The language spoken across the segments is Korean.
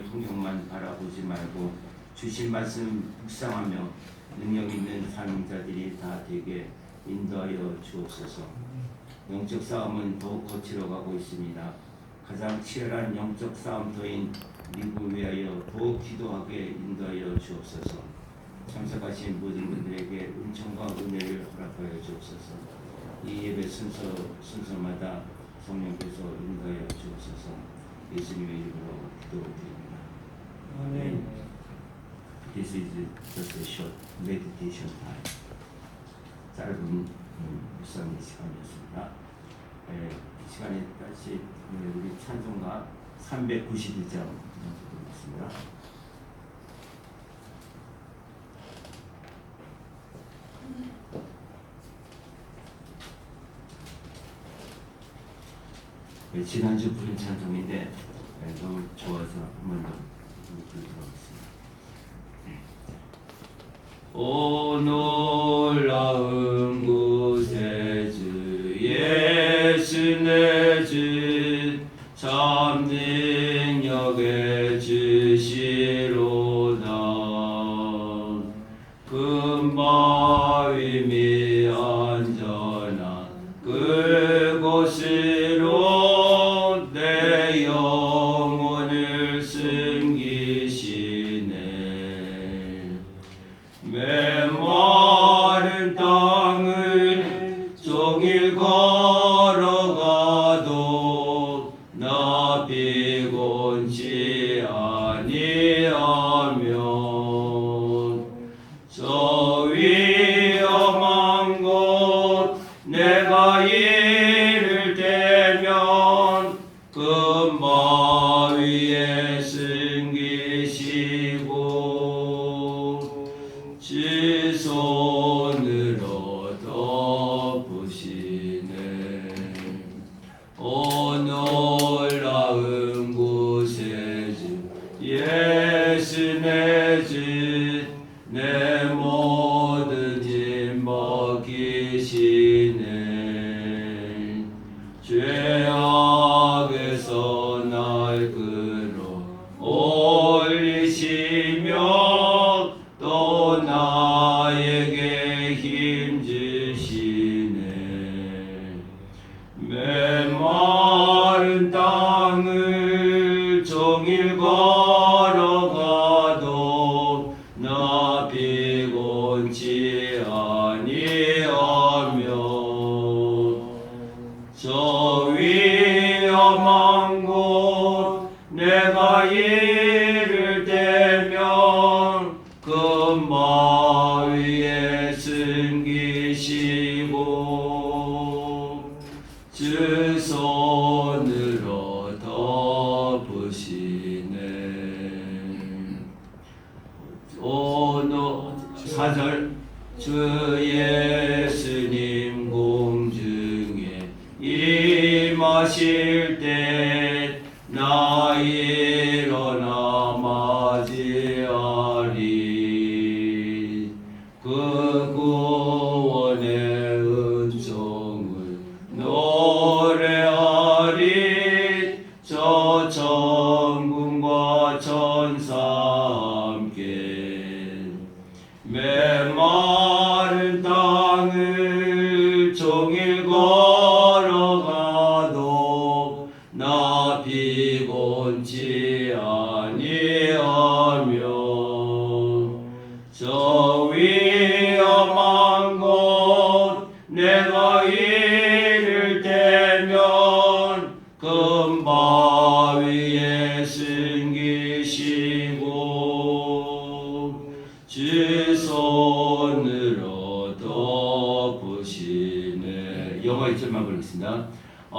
환경만 바라보지 말고 주신 말씀 묵상하며 능력 있는 사명자들이 다 되게 인도하여 주옵소서. 영적 싸움은 더욱 거칠어 가고 있습니다. 가장 치열한 영적 싸움터인 미국을 위하여 더욱 기도하게 인도하여 주옵소서. 참석하신 모든 분들에게 은총과 은혜를 허락하여 주옵소서. 이 예배 순서마다 성령께서 인도하여 주옵소서. 예수님의 이름으로 기도드립니다. 아멘. This is just a short meditation time. 짧은 묵상 시간이었습니다. 이 시간에 다시 우리 찬송가 392장 연습드리겠습니다. 지난주 부른 찬송인데 너무 좋아서 한 번 더 부르도록 하겠습니다. 오 놀라운 곳에 주 예수 내 주 참 능력의 주시로다. 금바위 미 안전한 그곳으로 내 영혼을 숨기시네. 메마른 땅을 종일 걸어가도 나 피곤치 아니하며 저 위험한 곳 내가 이를 대면 금바위에 숨기시고 주 손으로 덮으시네. 오 놀라운 곳에 주 예수 내 주 내 모든 짐 벗기시네. 죄악에서 날 끌어 올리시며 또 나에게 힘 주시네. 메마른 땅을 종일 걸어가도 나 피곤치 아니하며 저 위험한 곳 내가 이를 대면 금바위에 숨기시고 주 손으로 덮으시네. 오너 4절 주 예수님 공중에 임하실 때 나 일어나 맞이하리. 그 구원의 은총을 노래하리. 저 천군과 천사 함께 메마른 땅을 종일 걸어가도 나 피곤치 아니하며 저 위험한 곳 내가 이를 대면 금바위에 숨기시고 주 손으로 덮으시네. 영어 1절만 부르겠습니다. A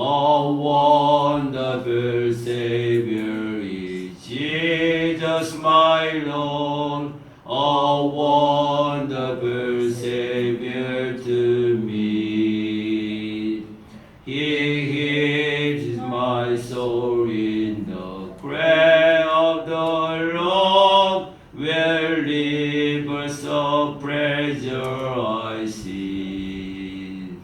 wonderful Savior is Jesus my Lord. A wonderful Savior to me. He heals my soul in the cry of the Lord, where rivers of pleasure I see.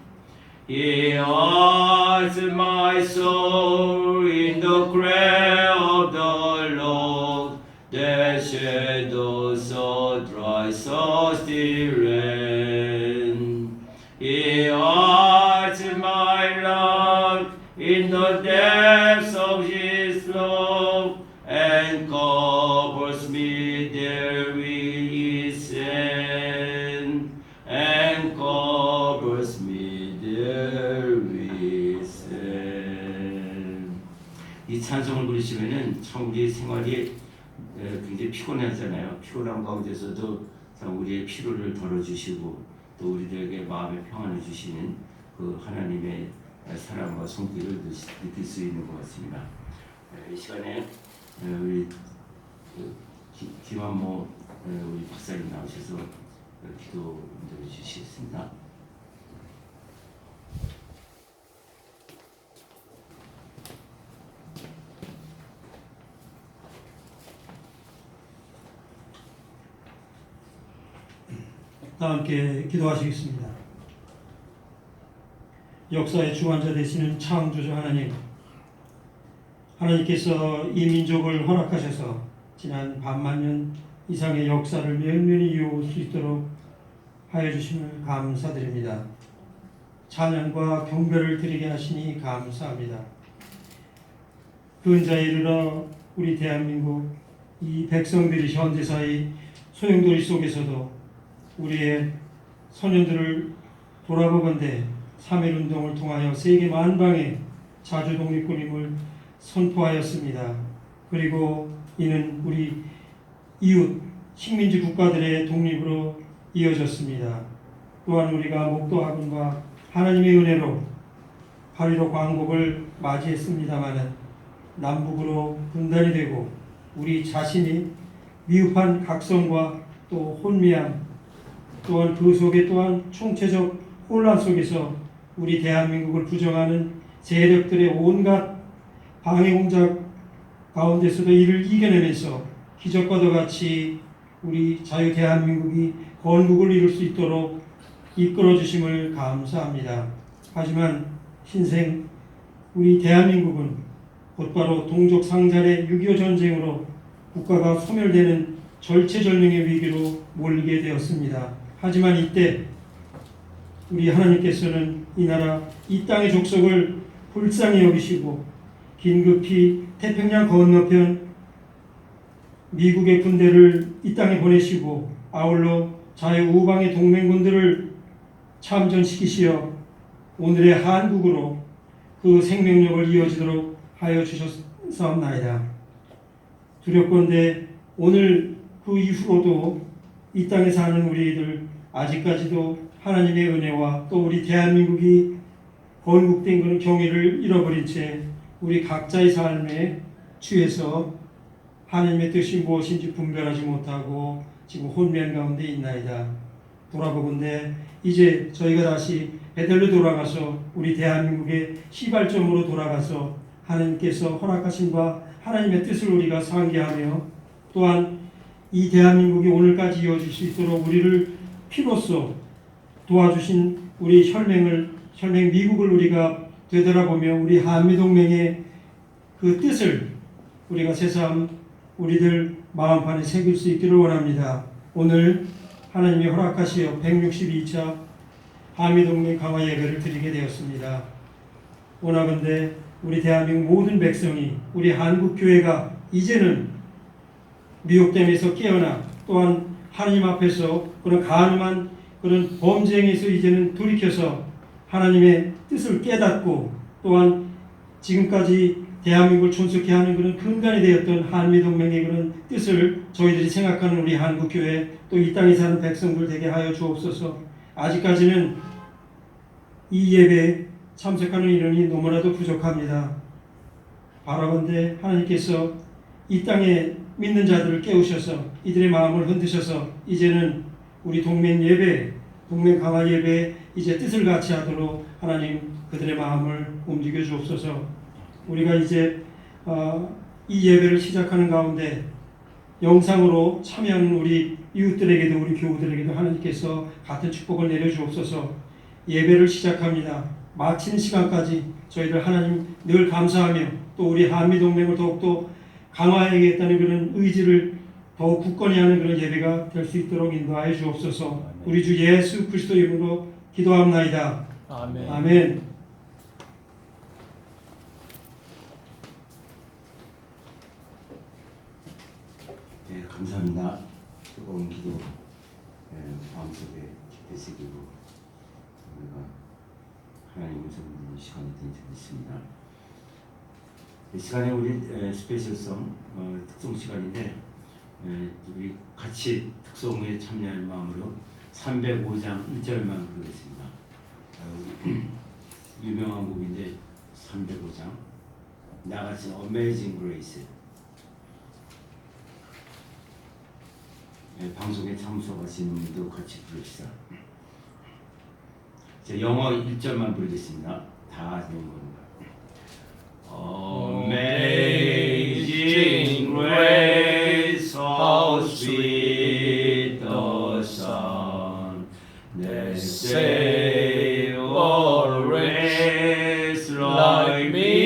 He hides my soul in the cry of the Lord, the shadows of dry thirsty land. He hides my love in the depths of His love and covers me there with His hand, and covers me there with His hand. 이 찬송을 부르시면은 참 우리 생활이 굉장히 피곤하잖아요. 피곤한 가운데서도 참 우리의 피로를 덜어주시고 또 우리들에게 마음의 평안을 주시는 그 하나님의 사랑과 손길을 느낄 수 있는 것 같습니다. 이 시간에 우리 김한모 우리 박사님 나오셔서 기도 인도해 주시겠습니다. 다 함께 기도하시겠습니다. 역사의 주관자 되시는 창조주 하나님, 하나님께서 이 민족을 허락하셔서 지난 반만년 이상의 역사를 면면히 이어올 수 있도록 하여 주심을 감사드립니다. 찬양과 경배를 드리게 하시니 감사합니다. 근자에 이르러 우리 대한민국 이 백성들이 현대사의 소용돌이 속에서도 우리의 소년들을 돌아보건대 3.1운동을 통하여 세계 만방에 자주 독립군임을 선포하였습니다. 그리고 이는 우리 이웃 식민지 국가들의 독립으로 이어졌습니다. 또한 우리가 목도학원과 하나님의 은혜로 8.15 광복을 맞이했습니다마는 남북으로 분단이 되고 우리 자신이 미흡한 각성과 또 혼미함 또한 그 속에 또한 총체적 혼란 속에서 우리 대한민국을 부정하는 세력들의 온갖 방해 공작 가운데서도 이를 이겨내면서 기적과도 같이 우리 자유 대한민국이 건국을 이룰 수 있도록 이끌어 주심을 감사합니다. 하지만 신생 우리 대한민국은 곧바로 동족 상잔의 6.25 전쟁으로 국가가 소멸되는 절체절명의 위기로 몰리게 되었습니다. 하지만 이때 우리 하나님께서는 이 나라 이 땅의 족속을 불쌍히 여기시고 긴급히 태평양 건너편 미국의 군대를 이 땅에 보내시고 아울러 자유우방의 동맹군들을 참전시키시어 오늘의 한국으로 그 생명력을 이어지도록 하여 주셨사옵나이다. 두렵건대 오늘 그 이후로도 이 땅에 사는 우리들 아직까지도 하나님의 은혜와 또 우리 대한민국이 건국된 그런 경위를 잃어버린 채 우리 각자의 삶에 취해서 하나님의 뜻이 무엇인지 분별하지 못하고 지금 혼미한 가운데 있나이다. 돌아보건대 이제 저희가 다시 베들로 돌아가서 우리 대한민국의 시발점으로 돌아가서 하나님께서 허락하신 바 하나님의 뜻을 우리가 상기하며 또한 이 대한민국이 오늘까지 이어질 수 있도록 우리를 피로써 도와주신 우리 혈맹 미국을 우리가 되돌아보며 우리 한미동맹의 그 뜻을 우리가 새삼 우리들 마음판에 새길 수 있기를 원합니다. 오늘 하나님이 허락하시어 162차 한미동맹 강화 예배를 드리게 되었습니다. 원하건대 우리 대한민국 모든 백성이 우리 한국교회가 이제는 미혹됨에서 깨어나 또한 하나님 앞에서 그런 간음한 그런 범죄행에서 이제는 돌이켜서 하나님의 뜻을 깨닫고 또한 지금까지 대한민국을 촌스럽게 하는 그런 근간이 되었던 한미동맹의 그런 뜻을 저희들이 생각하는 우리 한국교회 또 이 땅에 사는 백성들 되게 하여 주옵소서. 아직까지는 이 예배에 참석하는 인원이 너무나도 부족합니다. 바라건대 하나님께서 이 땅에 믿는 자들을 깨우셔서 이들의 마음을 흔드셔서 이제는 우리 동맹 예배, 동맹 강화 예배에 이제 뜻을 같이 하도록 하나님 그들의 마음을 움직여 주옵소서. 우리가 이제 이 예배를 시작하는 가운데 영상으로 참여하는 우리 이웃들에게도 우리 교우들에게도 하나님께서 같은 축복을 내려주옵소서. 예배를 시작합니다. 마치는 시간까지 저희들 하나님 늘 감사하며 또 우리 한미동맹을 더욱더 강화해야겠다는 그런 의지를 더욱 굳건히 하는 그런 예배가 될 수 있도록 인도하여 주옵소서. 우리 주 예수 그리스도 이름으로 기도합나이다. 아멘. 아멘. 네, 감사합니다. 뜨거운 기도 마음속에 되시기로 우리가 하나님 음성 듣는 시간이 되겠습니다. 이 시간에 우리 스페셜성 특송 시간인데 우리 같이 특송에 참여할 마음으로 305장 1절만 부르겠습니다. 유명한 곡인데 305장 나같이 Amazing Grace. 방송에 참석하시는 분도 같이 부릅시다. 영어 1절만 부르겠습니다. 다 아시는 겁니다. Amazing grace, how sweet the sound that saved a wretch like me.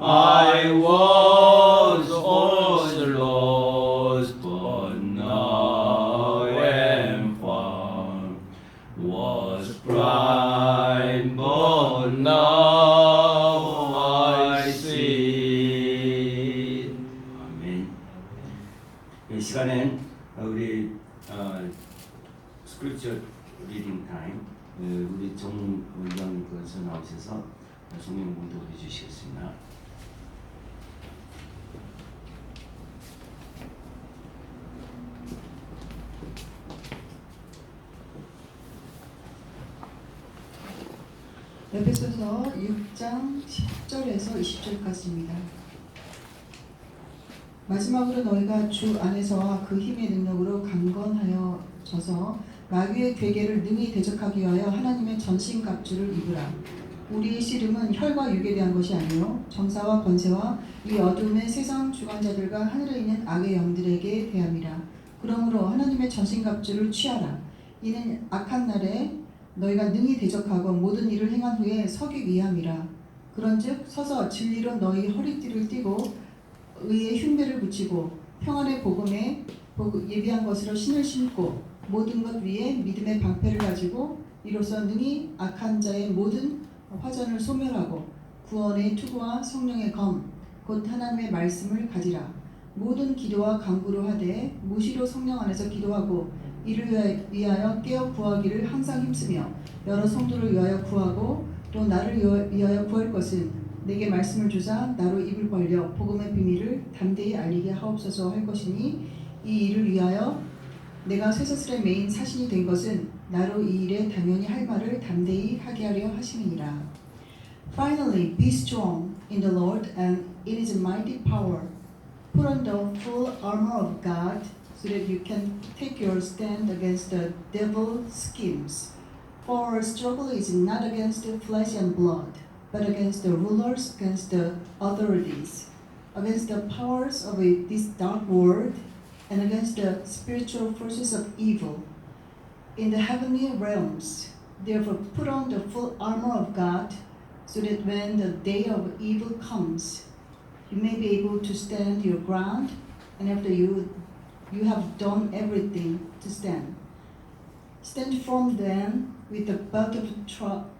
I was once lost, but now am found. Was blind, but now I see. 아멘. 이 시간엔 우리 스크립처 리딩 타임 우리 정원장님께서 나오셔서 성경 공독해 주시겠습니다. 에베소서 6장 10절에서 20절까지입니다. 마지막으로 너희가 주 안에서와 그 힘의 능력으로 강건하여져서 마귀의 괴계를 능히 대적하기 위하여 하나님의 전신갑주를 입으라. 우리의 씨름은 혈과 육에 대한 것이 아니요 정사와 권세와 이 어둠의 세상 주관자들과 하늘에 있는 악의 영들에게 대함이라. 그러므로 하나님의 전신갑주를 취하라. 이는 악한 날에 너희가 능히 대적하고 모든 일을 행한 후에 서기 위함이라. 그런즉 서서 진리로 너희 허리띠를 띠고 의의 흉배를 붙이고 평안의 복음에 예비한 것으로 신을 신고 모든 것 위에 믿음의 방패를 가지고 이로써 능히 악한 자의 모든 화전을 소멸하고 구원의 투구와 성령의 검 곧 하나님의 말씀을 가지라. 모든 기도와 간구로 하되 무시로 성령 안에서 기도하고 이를 위하여 깨어 구하기를 항상 힘쓰며 여러 성도를 위하여 구하고 또 나를 위하여 구할 것은 내게 말씀을 주사 나로 입을 벌려 복음의 비밀을 담대히 알리게 하옵소서 할 것이니 이 일을 위하여 내가 쇠사슬에 매인 사신이 된 것은 나로 이 일에 당연히 할 말을 담대히 하게 하려 하심이니라. Finally, be strong in the Lord and in His mighty power. Put on the full armor of God so that you can take your stand against the devil's schemes. For our struggle is not against flesh and blood, but against the rulers, against the authorities, against the powers of this dark world, and against the spiritual forces of evil in the heavenly realms. Therefore, put on the full armor of God, so that when the day of evil comes, you may be able to stand your ground, and after you have done everything to stand. Stand firm then, with the belt of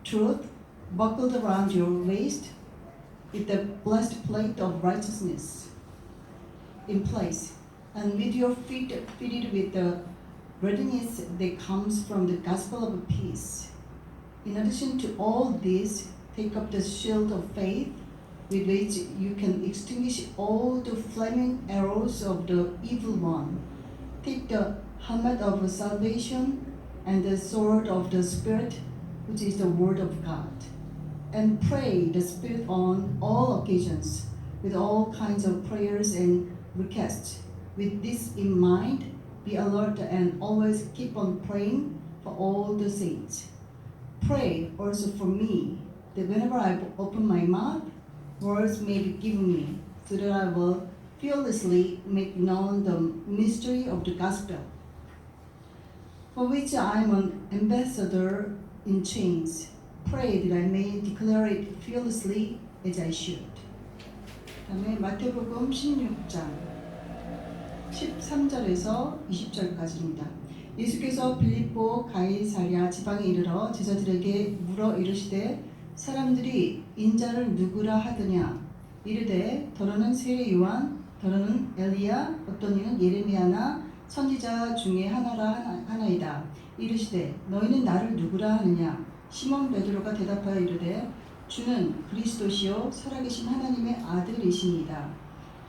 truth buckled around your waist, with the blessed plate of righteousness in place, and with your feet fitted with the readiness that comes from the gospel of peace. In addition to all this, take up the shield of faith, with which you can extinguish all the flaming arrows of the evil one. Take the helmet of salvation and the sword of the Spirit, which is the word of God. And pray the Spirit on all occasions, with all kinds of prayers and requests. With this in mind, be alert and always keep on praying for all the saints. Pray also for me, that whenever I open my mouth, words may be given me, so that I will fearlessly make known the mystery of the gospel, for which I am an ambassador in chains. Pray that I may declare it fearlessly as I should. 그다음에 마태복음 16장 13절에서 20절까지입니다. 예수께서 빌립보 가이사랴 지방에 이르러 제자들에게 물어 이르시되 사람들이 인자를 누구라 하더냐 이르되 더러는 세례 요한 더러는 엘리야 어떤 이는 예레미야나 선지자 중에 하나이다. 이르시되 너희는 나를 누구라 하느냐 시몬 베드로가 대답하여 이르되 주는 그리스도시요 살아계신 하나님의 아들이시니이다.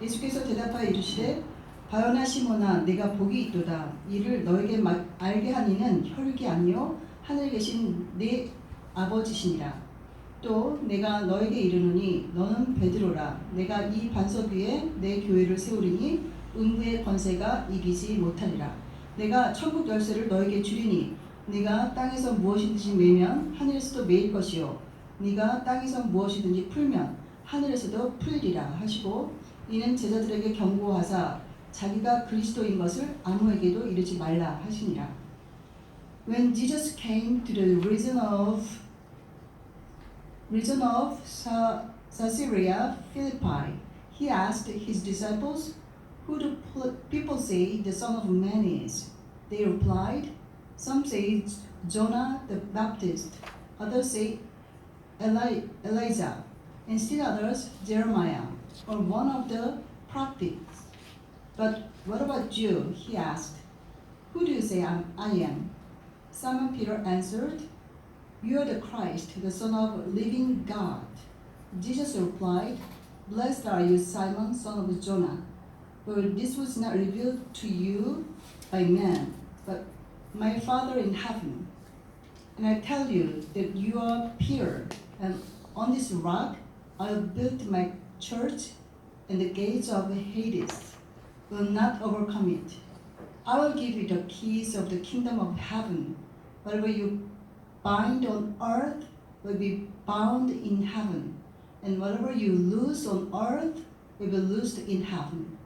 예수께서 대답하여 이르시되 바요나 시몬아 내가 복이 있도다. 이를 너에게 알게 하니는 혈육이 아니요 하늘에 계신 내 아버지시니라. 또 내가 너에게 이르노니 너는 베드로라. 내가 이 반석 위에 내 교회를 세우리니 음부의 권세가 이기지 못하리라. 내가 천국 열쇠를 너에게 주리니 네가 땅에서 무엇이든지 매면 하늘에서도 매일 것이요 네가 땅에서 무엇이든지 풀면 하늘에서도 풀리리라 하시고 이는 제자들에게 경고하사 자기가 그리스도인 것을 아무에게도 이르지 말라 하시니라. When Jesus came to the region of Caesarea Philippi, he asked his disciples, "Who do people say the Son of Man is?" They replied, "Some say Jonah the Baptist, others say Elijah, and still others Jeremiah, or one of the prophets. But what about you?" he asked. "Who do you say I am?" Simon Peter answered, "You are the Christ, the Son of the living God." Jesus replied, "Blessed are you, Simon, son of Jonah, for this was not revealed to you by man, but my Father in heaven. And I tell you that you are Peter, and on this rock I will build my church, and the gates of Hades will not overcome it. I will give you the keys of the kingdom of heaven. Whatever you bind on earth will be bound in heaven, and whatever you loose on earth will be loosed in heaven."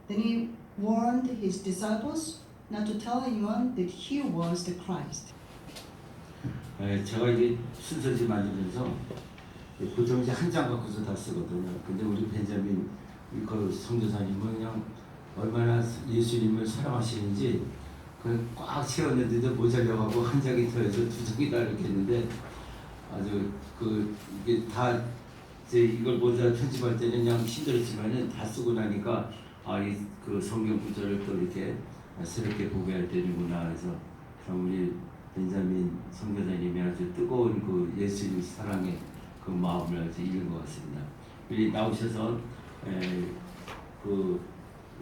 Then he warned his disciples not to tell anyone that he was the Christ. 제가 이게 순서지 만들면서 보통 이제 한 장 갖고서 다 쓰거든요. 근데 우리 벤자민 그 성교사님은 그냥 얼마나 예수님을 사랑하시는지 그냥 꽉 채웠는데도 모자려가고 한 장이 더해서 두 장이다 이렇게 했는데 아주 이게 다 이제 이걸 모자 편집할 때는 그냥 힘들었지만은 다 쓰고 나니까 그 성경 구절을 또 이렇게 새롭게 보게 할 때는구나. 그래서 참 우리 벤자민 선교사님이 아주 뜨거운 그 예수님 사랑의 그 마음을 아주 읽은 것 같습니다. 우리 나오셔서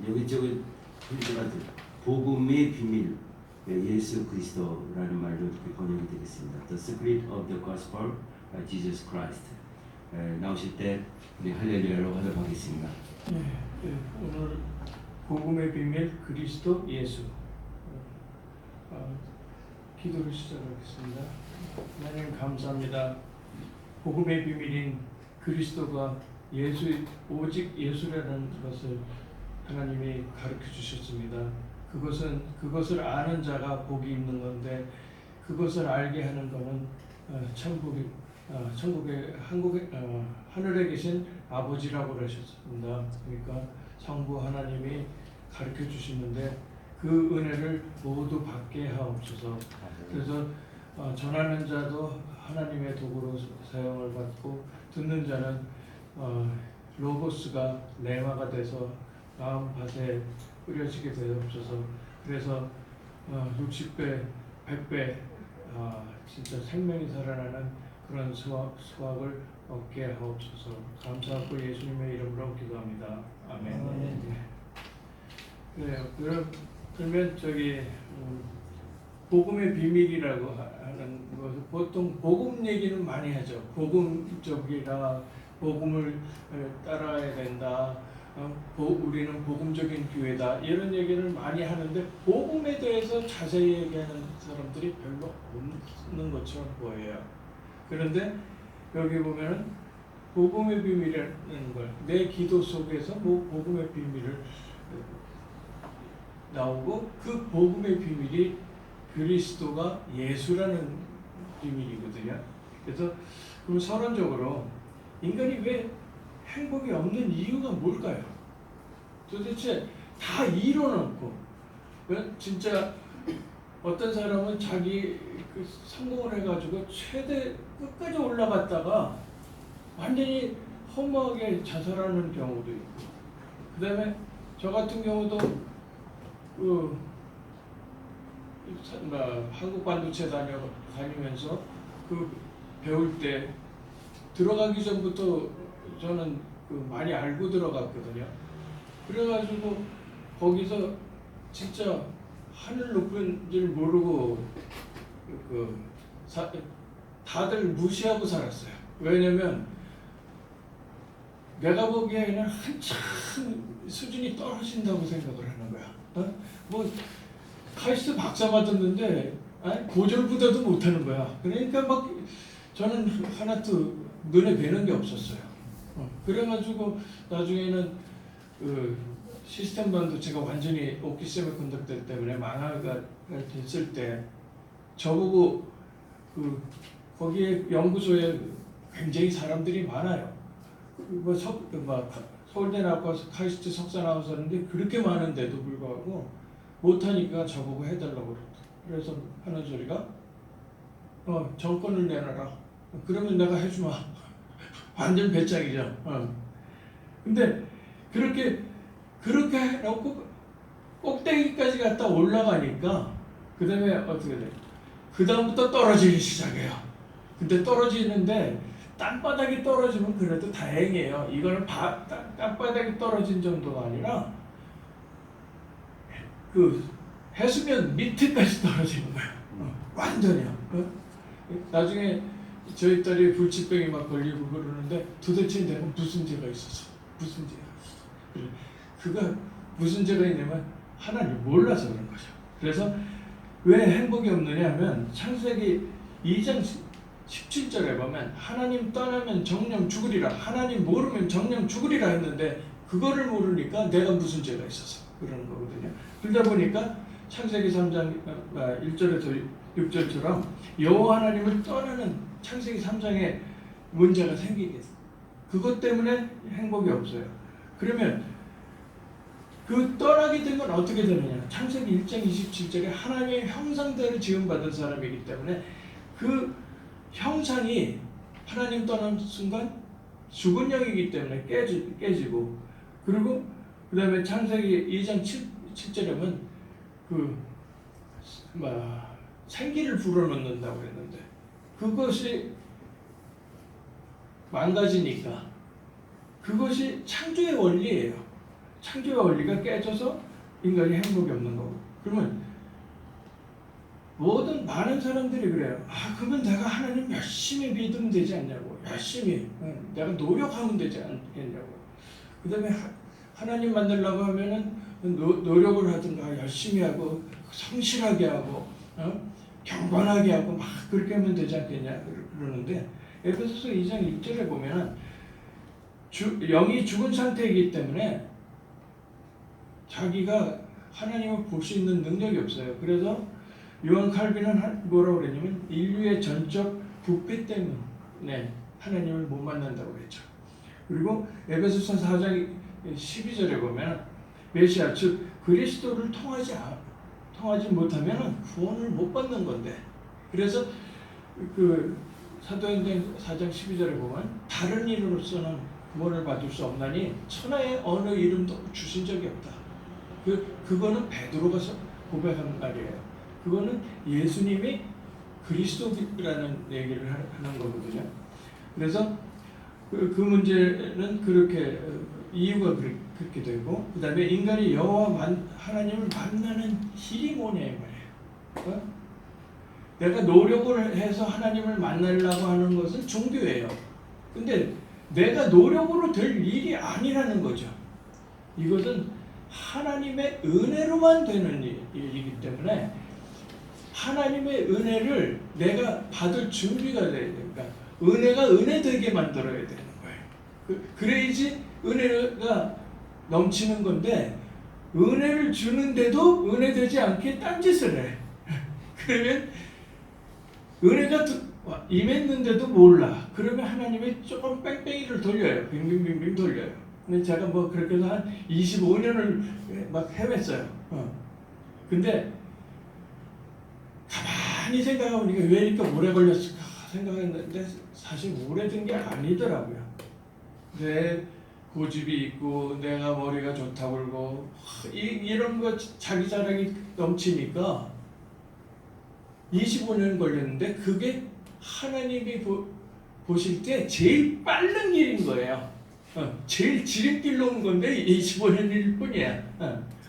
여기 쪽에 복음의 비밀 예수 그리스도라는 말로 이렇게 번역이 되겠습니다. The secret of the gospel by Jesus Christ. 나오실 때 우리 할렐루야로 화답하겠습니다. 오늘 복음의 비밀 그리스도 예수 기도를 시작하겠습니다. 하나님 감사합니다. 복음의 비밀인 그리스도가 오직 예수라는 것을 하나님이 가르쳐 주셨습니다. 그것을 아는 자가 복이 있는 건데 그것을 알게 하는 것은 하늘에 계신 아버지라고 그러셨습니다. 그러니까 성부 하나님이 가르쳐 주시는데 그 은혜를 모두 받게 하옵소서. 그래서 전하는 자도 하나님의 도구로 사용을 받고 듣는 자는 로고스가 레마가 돼서 마음 밭에 뿌려지게 되옵소서. 그래서 60배, 100배 진짜 생명이 살아나는 그런 수확을 얻게 하옵소서. 감사하고 예수님의 이름으로 기도합니다. 아멘. 그래요. 그러면 복음의 비밀이라고 하는 것은 보통 복음 얘기는 많이 하죠. 복음적이라 복음을 따라야 된다. 우리는 복음적인 교회다. 이런 얘기를 많이 하는데 복음에 대해서 자세히 얘기하는 사람들이 별로 없는 것처럼 보여요. 그런데 여기 보면은 복음의 비밀이라는 걸 내 기도 속에서 복음의 비밀을 나오고 그 복음의 비밀이 그리스도가 예수라는 비밀이거든요. 그래서 그럼 서론적으로 인간이 왜 행복이 없는 이유가 뭘까요? 도대체 다 이뤄놓고 진짜 어떤 사람은 자기 그 성공을 해가지고 최대 끝까지 올라갔다가 완전히 허무하게 자살하는 경우도 있고, 그 다음에 저 같은 경우도 한국 반도체 다니면서 배울 때 들어가기 전부터 저는 많이 알고 들어갔거든요. 그래가지고 거기서 진짜 하늘 높은 줄 모르고 다들 무시하고 살았어요. 왜냐면 내가 보기에는 한참 수준이 떨어진다고 생각을 하는 거야. 뭐 카이스트 박사 받았는데 고졸보다도 못하는 거야. 그러니까 막 저는 하나도 눈에 뵈는 게 없었어요. 그래가지고 나중에는 시스템 반도체가 완전히 오키 세미컨덕터 때문에 망화가 됐을 때 저보고 거기에 연구소에 굉장히 사람들이 많아요. 서울대 나와서 카이스트 석사 나와서는데 그렇게 많은데도 불구하고 못하니까 저보고 해달라고 그래서 하는 소리가 정권을 내놔라. 그러면 내가 해주마. 완전 배짱이죠. 근데 그렇게 해놓고 꼭대기까지 갔다 올라가니까 그 다음에 어떻게 돼? 그 다음부터 떨어지기 시작해요. 근데 떨어지는데 땅바닥이 떨어지면 그래도 다행이에요. 이거는 땅바닥이 떨어진 정도가 아니라 해수면 밑에까지 떨어지는 거예요. 완전히요. 나중에 저희 딸이 불치병이 막 걸리고 그러는데 도대체 내가 무슨 죄가 있었어? 무슨 죄가 있었어? 그가 무슨 죄가 있냐면 하나님 몰라서 그런 거죠. 그래서 왜 행복이 없느냐 하면 창세기 2장 17절에 보면 하나님 떠나면 정령 죽으리라, 하나님 모르면 정령 죽으리라 했는데 그거를 모르니까 내가 무슨 죄가 있어서 그러는 거거든요. 그러다 보니까 창세기 3장 1절에서 6절처럼 여호와 하나님을 떠나는 창세기 3장에 문제가 생기겠어요. 그것 때문에 행복이 없어요. 그러면 떠나게 되면 어떻게 되느냐? 창세기 1장 27절에 하나님의 형상대로 지음받은 사람이기 때문에 그 형상이 하나님 떠난 순간 죽은 영이기 때문에 깨지고, 그리고 그 다음에 창세기 2장 7절에 보면 생기를 불어넣는다고 했는데 그것이 망가지니까 그것이 창조의 원리예요. 창조의 원리가 깨져서 인간이 행복이 없는 거고. 그러면 많은 사람들이 그래요. 그러면 내가 하나님 열심히 믿으면 되지 않냐고. 열심히 내가 노력하면 되지 않겠냐고. 그 다음에 하나님 만나려고 하면은 노력을 하든가 열심히 하고 성실하게 하고 경건하게 하고 막 그렇게 하면 되지 않겠냐 그러는데, 에베소서 2장 1절에 보면은 영이 죽은 상태이기 때문에 자기가 하나님을 볼 수 있는 능력이 없어요. 그래서 요한 칼빈은 뭐라고 그랬냐면 인류의 전적 부패 때문에 하나님을 못 만난다고 그랬죠. 그리고 에베소서 4장 12절에 보면 메시아 즉 그리스도를 통하지 못하면 구원을 못 받는 건데, 그래서 사도행전 4장 12절에 보면 다른 이름으로서는 구원을 받을 수 없나니 천하의 어느 이름도 주신 적이 없다. 그거는 베드로가 고백한 말이에요. 그거는 예수님이 그리스도라는 얘기를 하는 거거든요. 그래서 그 문제는 그렇게 이유가 그렇게 되고, 그 다음에 인간이 여호와 하나님을 만나는 길이 뭐냐 이 말이에요. 내가 노력을 해서 하나님을 만나려고 하는 것은 종교예요. 근데 내가 노력으로 될 일이 아니라는 거죠. 이것은 하나님의 은혜로만 되는 일이기 때문에 하나님의 은혜를 내가 받을 준비가 돼야 되니까 은혜가 은혜되게 만들어야 되는 거예요. 그래야지 은혜가 넘치는 건데, 은혜를 주는데도 은혜되지 않게 딴짓을 해. 그러면 은혜가 임했는데도 몰라. 그러면 하나님이 조금 뺑뺑이를 돌려요. 빙빙빙빙 돌려요. 근데 제가 뭐 그렇게 해서 한 25년을 막 헤맸어요. 근데 가만히 생각해보니까 왜 이렇게 오래 걸렸을까 생각했는데 사실 오래된 게 아니더라고요. 내 고집이 있고 내가 머리가 좋다고 그러고 이런 거 자기 자랑이 넘치니까 25년 걸렸는데 그게 하나님이 보실 때 제일 빠른 길인 거예요. 제일 지름길로 온 건데 25년일 뿐이야.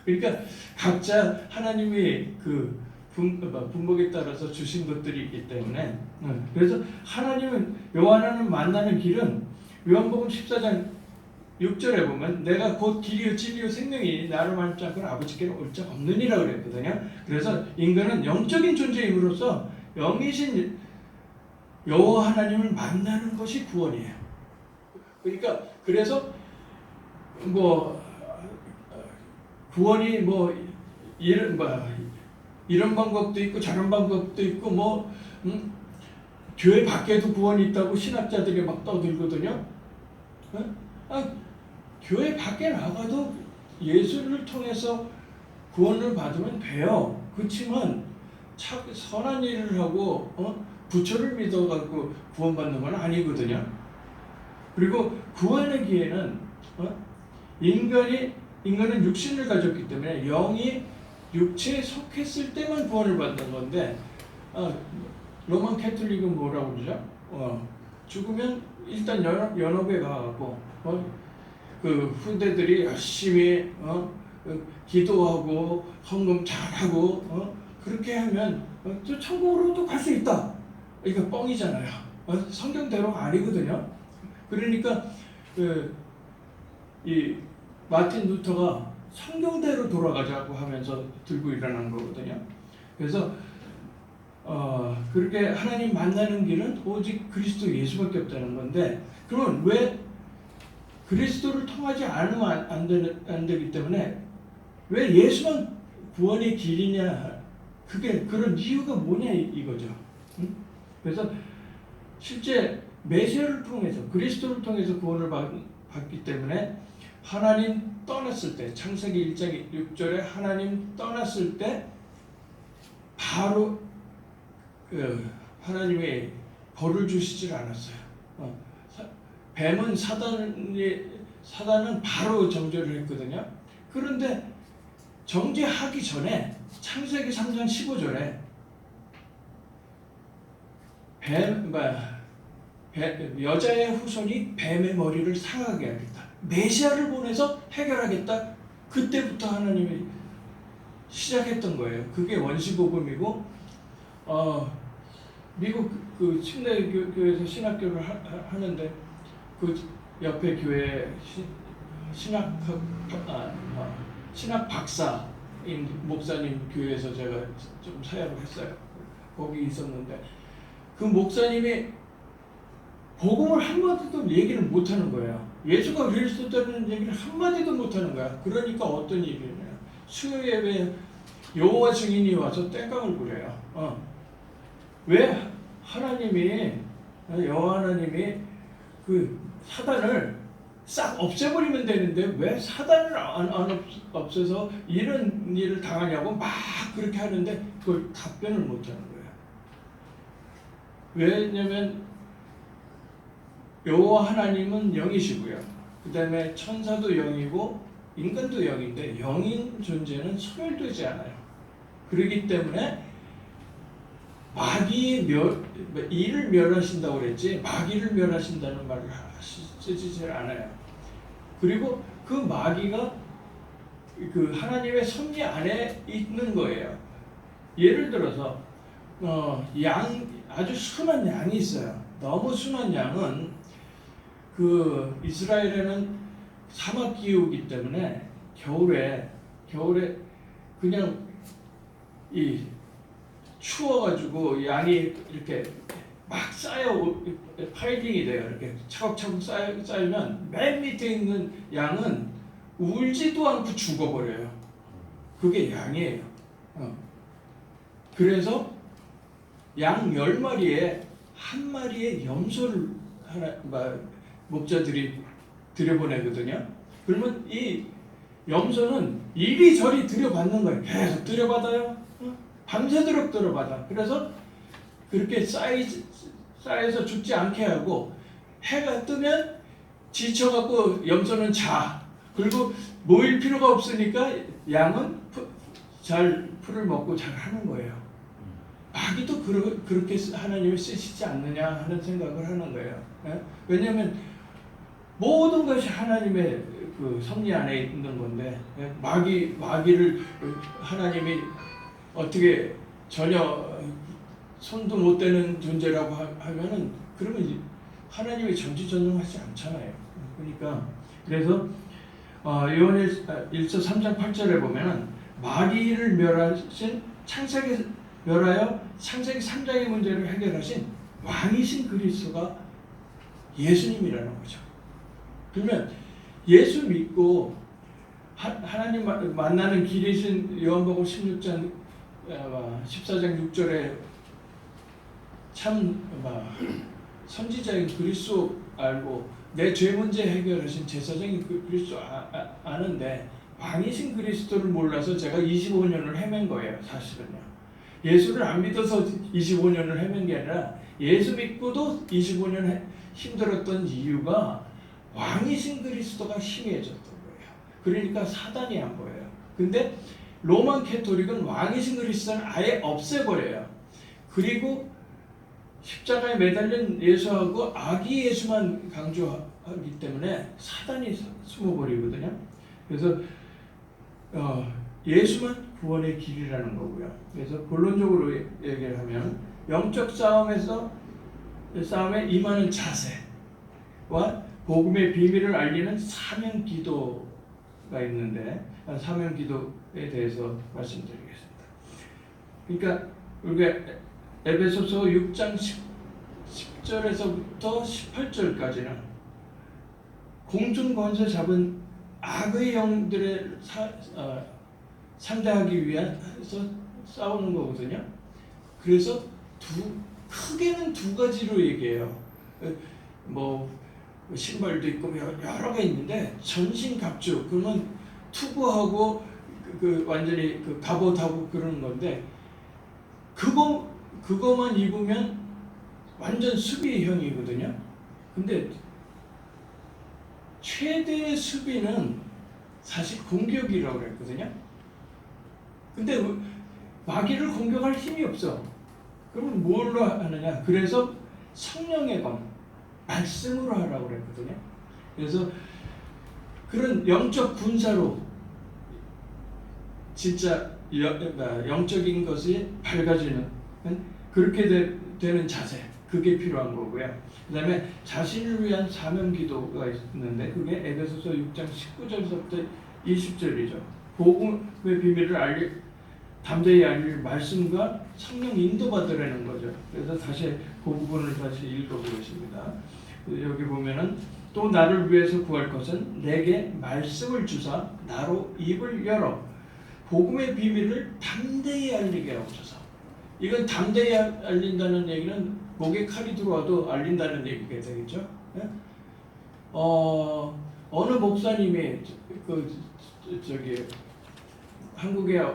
그러니까 각자 하나님이 그 분목에 따라서 주신 것들이 있기 때문에 그래서 하나님은 요한을 만나는 길은 요한복음 14장 6절에 보면 내가 곧 길이요 진리요 생명이 나를 만지 않고는 아버지께로 올 자 없느니라 그랬거든요. 그래서 인간은 영적인 존재임으로써 영이신 여호와 하나님을 만나는 것이 구원이에요. 그러니까 그래서 뭐 구원이 뭐 이런 방법도 있고 저런 방법도 있고 교회 밖에도 구원이 있다고 신학자들이 막 떠들거든요. 교회 밖에 나가도 예수를 통해서 구원을 받으면 돼요. 그렇지만 선한 일을 하고 부처를 믿어가지고 구원받는 건 아니거든요. 그리고 구원의 기회는 인간은 육신을 가졌기 때문에 영이 육체에 속했을 때만 구원을 받는 건데 로만 캐톨릭은 뭐라고 그러죠? 죽으면 일단 연옥에 가고 그 후대들이 열심히 기도하고 헌금 잘하고 그렇게 하면 또 천국으로도 갈 수 있다. 이거 뻥이잖아요. 성경대로가 아니거든요. 그러니까 이 마틴 루터가 성경대로 돌아가자고 하면서 들고 일어난 거거든요. 그래서 그렇게 하나님 만나는 길은 오직 그리스도 예수밖에 없다는 건데 그러면 왜 그리스도를 통하지 않으면 안 되기 때문에 왜 예수만 구원의 길이냐 그런 이유가 뭐냐 이거죠. 그래서 실제 메시아를 통해서 그리스도를 통해서 구원을 받기 때문에 하나님 떠났을 때 창세기 1장 6절에 하나님 떠났을 때 바로 하나님의 벌을 주시질 않았어요. 뱀은 사단은 바로 정죄를 했거든요. 그런데 정죄하기 전에 창세기 3장 15절에 여자의 후손이 뱀의 머리를 상하게 하겠다. 메시아를 보내서 해결하겠다. 그때부터 하나님이 시작했던 거예요. 그게 원시복음이고 미국 그 침례교에서 신학교를 하는데 그 옆에 교회 신학 박사인 목사님 교회에서 제가 좀 사역을 했어요. 거기 있었는데 그 목사님이 복음을 한마디도 얘기를 못하는 거예요. 예수가 그리스도라는 얘기를 한마디도 못하는 거야. 그러니까 어떤 일이냐. 수요 예배에 여호와 증인이 와서 땡깡을 부려요. 왜 여호와 하나님이 그 사단을 싹 없애버리면 되는데 왜 사단을 안 없애서 이런 일을 당하냐고 막 그렇게 하는데 그걸 답변을 못하는 거예요. 왜냐면 여호와 하나님은 영이시고요. 그 다음에 천사도 영이고 인간도 영인데 영인 존재는 소멸되지 않아요. 그렇기 때문에 마귀의 이를 멸하신다고 그랬지 마귀를 멸하신다는 말을 쓰지 않아요. 그리고 그 마귀가 그 하나님의 섭리 안에 있는 거예요. 예를 들어서 아주 순한 양이 있어요. 너무 순한 양은 그 이스라엘에는 사막 기후이기 때문에 겨울에 그냥 이 추워가지고 양이 이렇게 막 파일링이 돼요. 이렇게 차곡차곡 쌓이면 맨 밑에 있는 양은 울지도 않고 죽어버려요. 그게 양이에요. 그래서 양 10마리에 한 마리의 염소를 목자들이 들여보내거든요. 그러면 이 염소는 이리저리 들여받는 거예요. 계속 들여받아요. 밤새도록 들여받아. 그래서 그렇게 쌓여서 죽지 않게 하고 해가 뜨면 지쳐갖고 염소는 자. 그리고 모일 필요가 없으니까 양은 잘 풀을 먹고 잘 하는 거예요. 마귀도 그렇게 하나님이 쓰시지 않느냐 하는 생각을 하는 거예요. 왜냐하면 모든 것이 하나님의 그 섭리 안에 있는 건데 마귀를 하나님이 어떻게 전혀 손도 못 대는 존재라고 하면은 그러면 하나님이 전지전능하지 않잖아요. 그러니까 그래서 요한일서 3장 8절에 보면은 마귀를 멸하여 창세기 3장의 문제를 해결하신 왕이신 그리스도가 예수님이라는 거죠. 그러면 예수 믿고 하나님 만나는 길이신 요한복음 16장 14장 6절에 참 선지자인 그리스도 알고 내 죄 문제 해결하신 제사장인 그리스도 아는데 왕이신 그리스도를 몰라서 제가 25년을 헤맨 거예요. 사실은요. 예수를 안 믿어서 25년을 헤맨 게 아니라 예수 믿고도 25년 힘들었던 이유가 왕이신 그리스도가 희미해졌던 거예요. 그러니까 사단이 안 보여요. 근데 로만 캐토릭은 왕이신 그리스도는 아예 없애버려요. 그리고 십자가에 매달린 예수하고 아기 예수만 강조하기 때문에 사단이 숨어버리거든요. 그래서 예수만 구원의 길이라는 거고요. 그래서 본론적으로 얘기를 하면 영적 싸움에 임하는 자세와 복음의 비밀을 알리는 사명 기도가 있는데 사명 기도에 대해서 말씀드리겠습니다. 그러니까 우리가 에베소서 6장 10절에서부터 18절까지는 공중 권세 잡은 악의 영들의 상대하기 위해서 싸우는 거거든요. 그래서 크게는 두 가지로 얘기해요. 뭐 신발도 있고 여러 개 있는데 전신갑주 그러면 투구하고 완전히 갑옷하고 그러는 건데 그거만 입으면 완전 수비형이거든요. 근데 최대의 수비는 사실 공격이라고 그랬거든요. 근데 마귀를 공격할 힘이 없어. 그러면 뭘로 하느냐? 그래서 성령의 검, 말씀으로 하라고 그랬거든요. 그래서 그런 영적 군사로 진짜 영적인 것이 밝아지는 그렇게 되는 자세, 그게 필요한 거고요. 그 다음에 자신을 위한 사명 기도가 있는데 그게 에베소서 6장 19절부터 20절이죠. 복음의 비밀을 담대히 알릴 말씀과 성령 인도받으라는 거죠. 그래서 다시 그 부분을 다시 읽어보겠습니다. 여기 보면은 또 나를 위해서 구할 것은 내게 말씀을 주사 나로 입을 열어 복음의 비밀을 담대히 알리게 하옵소서. 이건 담대히 알린다는 얘기는 목에 칼이 들어와도 알린다는 얘기가 되겠죠. 네? 어느 목사님이 한국의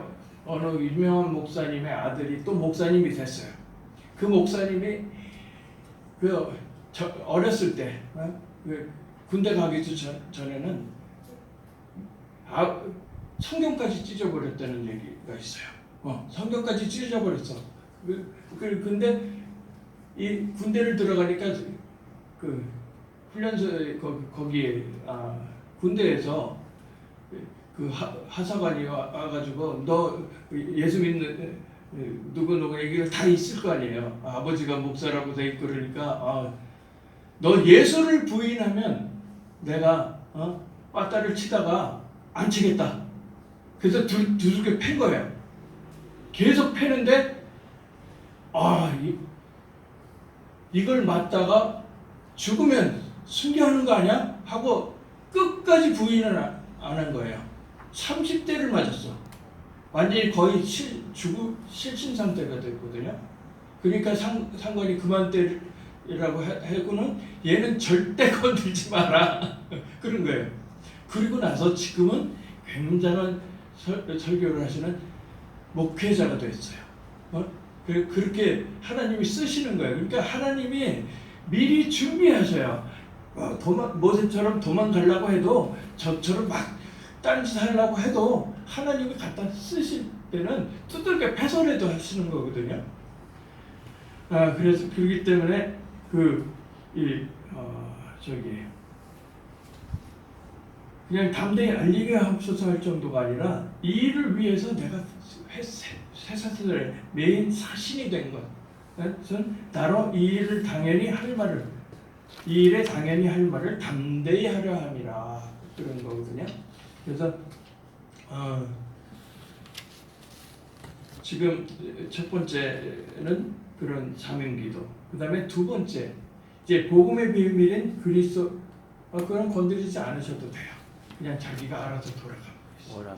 어느 유명한 목사님의 아들이 또 목사님이 됐어요. 그 목사님이 어렸을 때 군대 가기 전에는 성경까지 찢어버렸다는 얘기가 있어요. 성경까지 찢어버렸어. 근데 이 군대를 들어가니까 그 훈련소에 거기에 군대에서 그 하사관이 와가지고 너 예수 믿는 누구 얘기가 다 있을 거 아니에요. 아버지가 목사라고 돼 있고 그러니까 너 예수를 부인하면 내가 빠따를 치다가 안 치겠다. 그래서 두들겨 팬 거예요. 계속 패는데 이걸 맞다가 죽으면 순교하는 거 아니야? 하고 끝까지 부인을 안 한 거예요. 30대를 맞았어. 완전히 거의 실신 상태가 됐거든요. 그러니까 상관이 그만 하고는 얘는 절대 건들지 마라 그런 거예요. 그리고 나서 지금은 굉장한 설교를 하시는 목회자가 됐어요. 그렇게 하나님이 쓰시는 거예요. 그러니까 하나님이 미리 준비하셔요. 모세처럼 도망가려고 해도 저처럼 막 딴짓 하려고 해도 하나님이 갖다 쓰실 때는 두들겨 패서라도 하시는 거거든요. 그래서 그렇기 때문에 그냥 담대히 알리게 하옵소서 할 정도가 아니라 이 일을 위해서 내가 쇠사슬의 메인 사신이 된 것. 그것은 나로 이 일을 당연히 할 말을, 이 일에 당연히 할 말을 담대히 하려 함이라 그런 거거든요. 그래서 지금 첫 번째는 그런 사명기도, 그 다음에 두 번째 이제 복음의 비밀인 그리스도, 그건 건드리지 않으셔도 돼요. 그냥 자기가 알아서 돌아가고 있어요.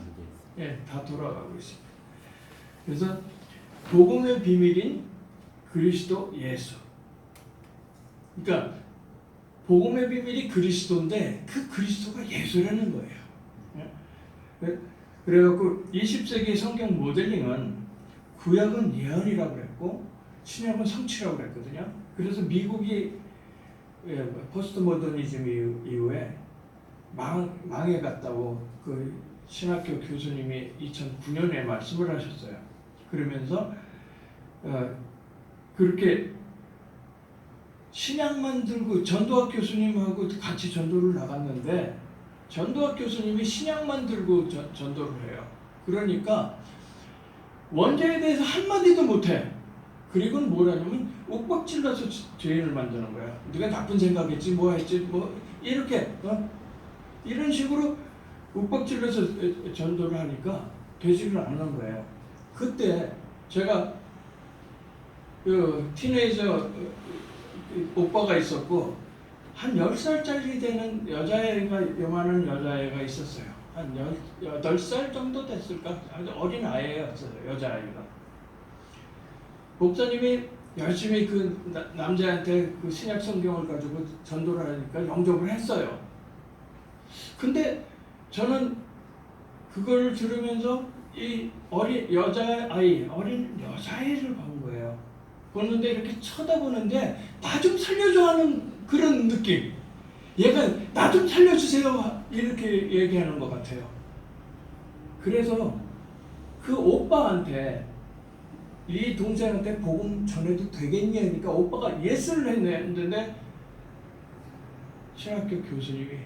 예, 다 돌아가고 있습니다. 그래서 복음의 비밀인 그리스도 예수. 그러니까 복음의 비밀이 그리스도인데 그 그리스도가 예수라는 거예요. 그래갖고 20세기 성경 모델링은 구약은 예언이라고 그랬고 신약은 성취라고 그랬거든요. 그래서 미국이 포스트 모더니즘 이후에 망해갔다고 그 신학교 교수님이 2009년에 말씀을 하셨어요. 그러면서 그렇게 신약만 들고 전도학 교수님하고 같이 전도를 나갔는데 전도학 교수님이 신약만 들고 전도를 해요. 그러니까 원죄에 대해서 한마디도 못해. 그리고 뭘 하냐면 옥박질러서 죄인을 만드는 거야. 네가 나쁜 생각했지 뭐 했지 뭐 이렇게 이런 식으로 옥박질러서 전도를 하니까 되지를 않는 거예요. 그때 제가 그 티네이저 오빠가 있었고 한 10살짜리 되는 여자애가, 요만한 여자애가 있었어요. 한 8살 정도 됐을까? 아주 어린 아이였어요, 여자아이가. 목사님이 열심히 그 남자한테 그 신약 성경을 가지고 전도를 하니까 영접을 했어요. 근데 저는 그걸 들으면서 이 어린 여자아이를 본 거예요. 보는데 이렇게 쳐다보는데 나 좀 살려줘 하는 그런 느낌. 얘가 나 좀 살려주세요 이렇게 얘기하는 것 같아요. 그래서 그 오빠한테, 이 동생한테 복음 전해도 되겠냐 하니까 오빠가 예스를 했는데 신학교 교수님이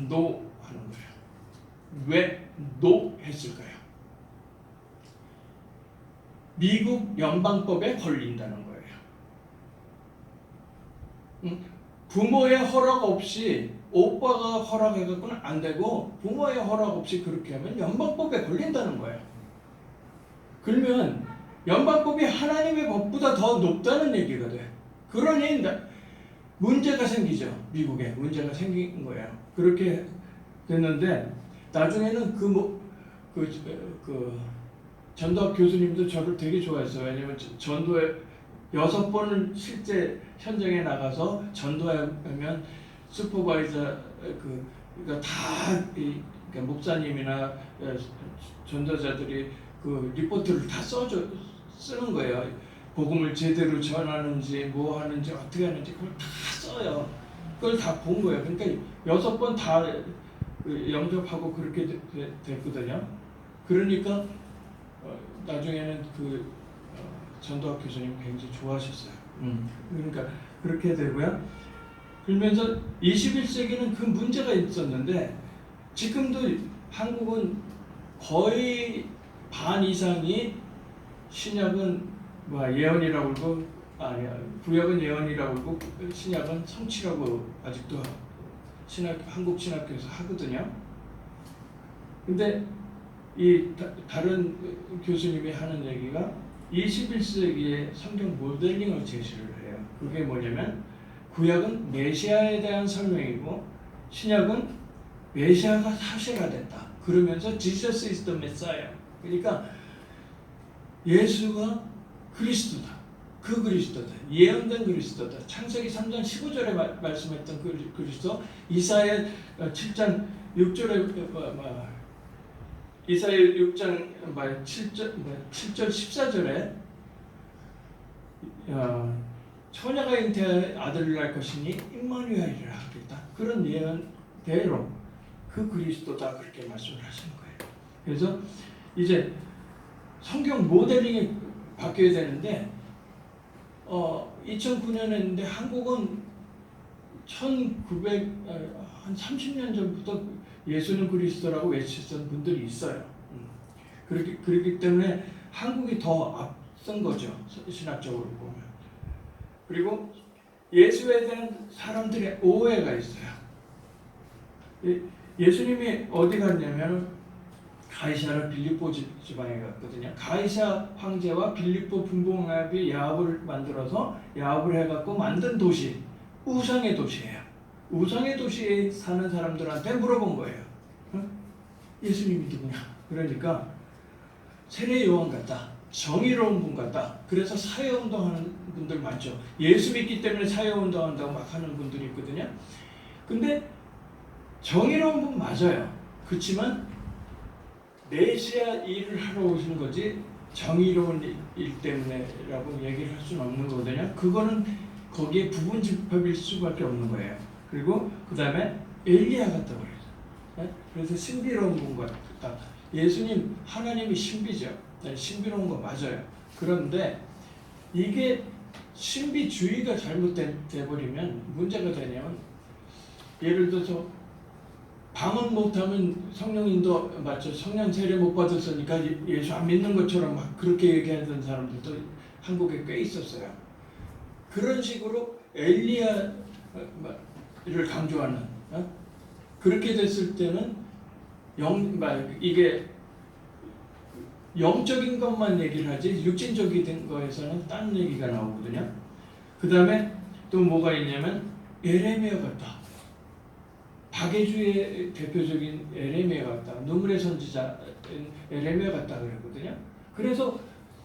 노 하는 거예요. 왜 노 했을까요? 미국 연방법에 걸린다는 거예요. 부모의 허락 없이, 오빠가 허락해갖고는 안 되고 부모의 허락 없이 그렇게 하면 연방법에 걸린다는 거예요. 그러면 연방법이 하나님의 법보다 더 높다는 얘기가 돼. 그러니 문제가 생기죠. 미국에 문제가 생긴 거예요. 그렇게 됐는데 나중에는 전도학 교수님도 저를 되게 좋아했어요. 왜냐면 전도에 6번을 실제 현장에 나가서 전도하면 슈퍼바이저 그러니까 다 그러니까 목사님이나 전도자들이 그 리포트를 다 쓰는 거예요. 복음을 제대로 전하는지 뭐 하는지 어떻게 하는지 그걸 다 써요. 그걸 다 본 거예요. 그러니까 6번 다 영접하고 그렇게 됐거든요. 그러니까 나중에는 전도학 교수님 굉장히 좋아하셨어요. 그러니까 그렇게 되고요. 그러면서 21세기는 그 문제가 있었는데 지금도 한국은 거의 반 이상이 신약은 예언이라고 그러고 구약은 예언이라고 그러고 신약은 성취라고 아직도 한국 신학교에서 하거든요. 근데 이 다른 교수님이 하는 얘기가 21세기의 성경 모델링을 제시를 해요. 그게 뭐냐면 구약은 메시아에 대한 설명이고 신약은 메시아가 사실화됐다. 그러면서 Jesus is the Messiah. 그러니까 예수가 그리스도다. 그 그리스도다. 예언된 그리스도다. 창세기 3장 15절에 말씀했던 그리스도, 이사야 7장 6절에 이사야 6장 7절 14절에 처녀가 잉태하여 아들을 낳을 것이니 임마누엘이라 하겠다. 그런 예언대로 그 그리스도다 그렇게 말씀을 하시는 거예요. 그래서 이제 성경 모델링이 바뀌어야 되는데 2009년에 했는데 한국은 1930년 전부터 예수는 그리스도라고 외쳤던 분들이 있어요. 그렇기 때문에 한국이 더 앞선 거죠. 신학적으로 보면. 그리고 예수에 대한 사람들의 오해가 있어요. 예수님이 어디 갔냐면 가이사라 빌립보 지방에 갔거든요. 가이사 황제와 빌립보 분봉합이 야합을 만들어서 야합을 해갖고 만든 도시, 우상의 도시예요. 우상의 도시에 사는 사람들한테 물어본 거예요. 예수님이 누구냐? 그러니까 세례 요한 같다. 정의로운 분 같다. 그래서 사회운동하는 분들 많죠. 예수 믿기 때문에 사회운동한다고 막 하는 분들이 있거든요. 근데 정의로운 분 맞아요. 그렇지만 메시아 일을 하러 오신 거지 정의로운 일 때문에라고 얘기를 할 수는 없는 거거든요. 그거는 거기에 부분 집합일 수밖에 없는 거예요. 그리고 그 다음에 엘리야 같다고 그래요. 그래서 신비로운 분 같다. 예수님 하나님이 신비죠. 신비로운 거 맞아요. 그런데 이게 신비주의가 잘못돼 버리면 문제가 되냐면, 예를 들어서 방언 못하면 성령 인도 맞죠? 성령 세례 못 받았으니까 예수 안 믿는 것처럼 막 그렇게 얘기하던 사람들도 한국에 꽤 있었어요. 그런 식으로 엘리야를 강조하는 그렇게 됐을 때는 이게 영적인 것만 얘기를 하지 육신적인 거에서는 딴 얘기가 나오거든요. 그 다음에 또 뭐가 있냐면 에레미야 같다. 박해주의 대표적인 에레미야 같다. 눈물의 선지자 에레미야 같다 그랬거든요. 그래서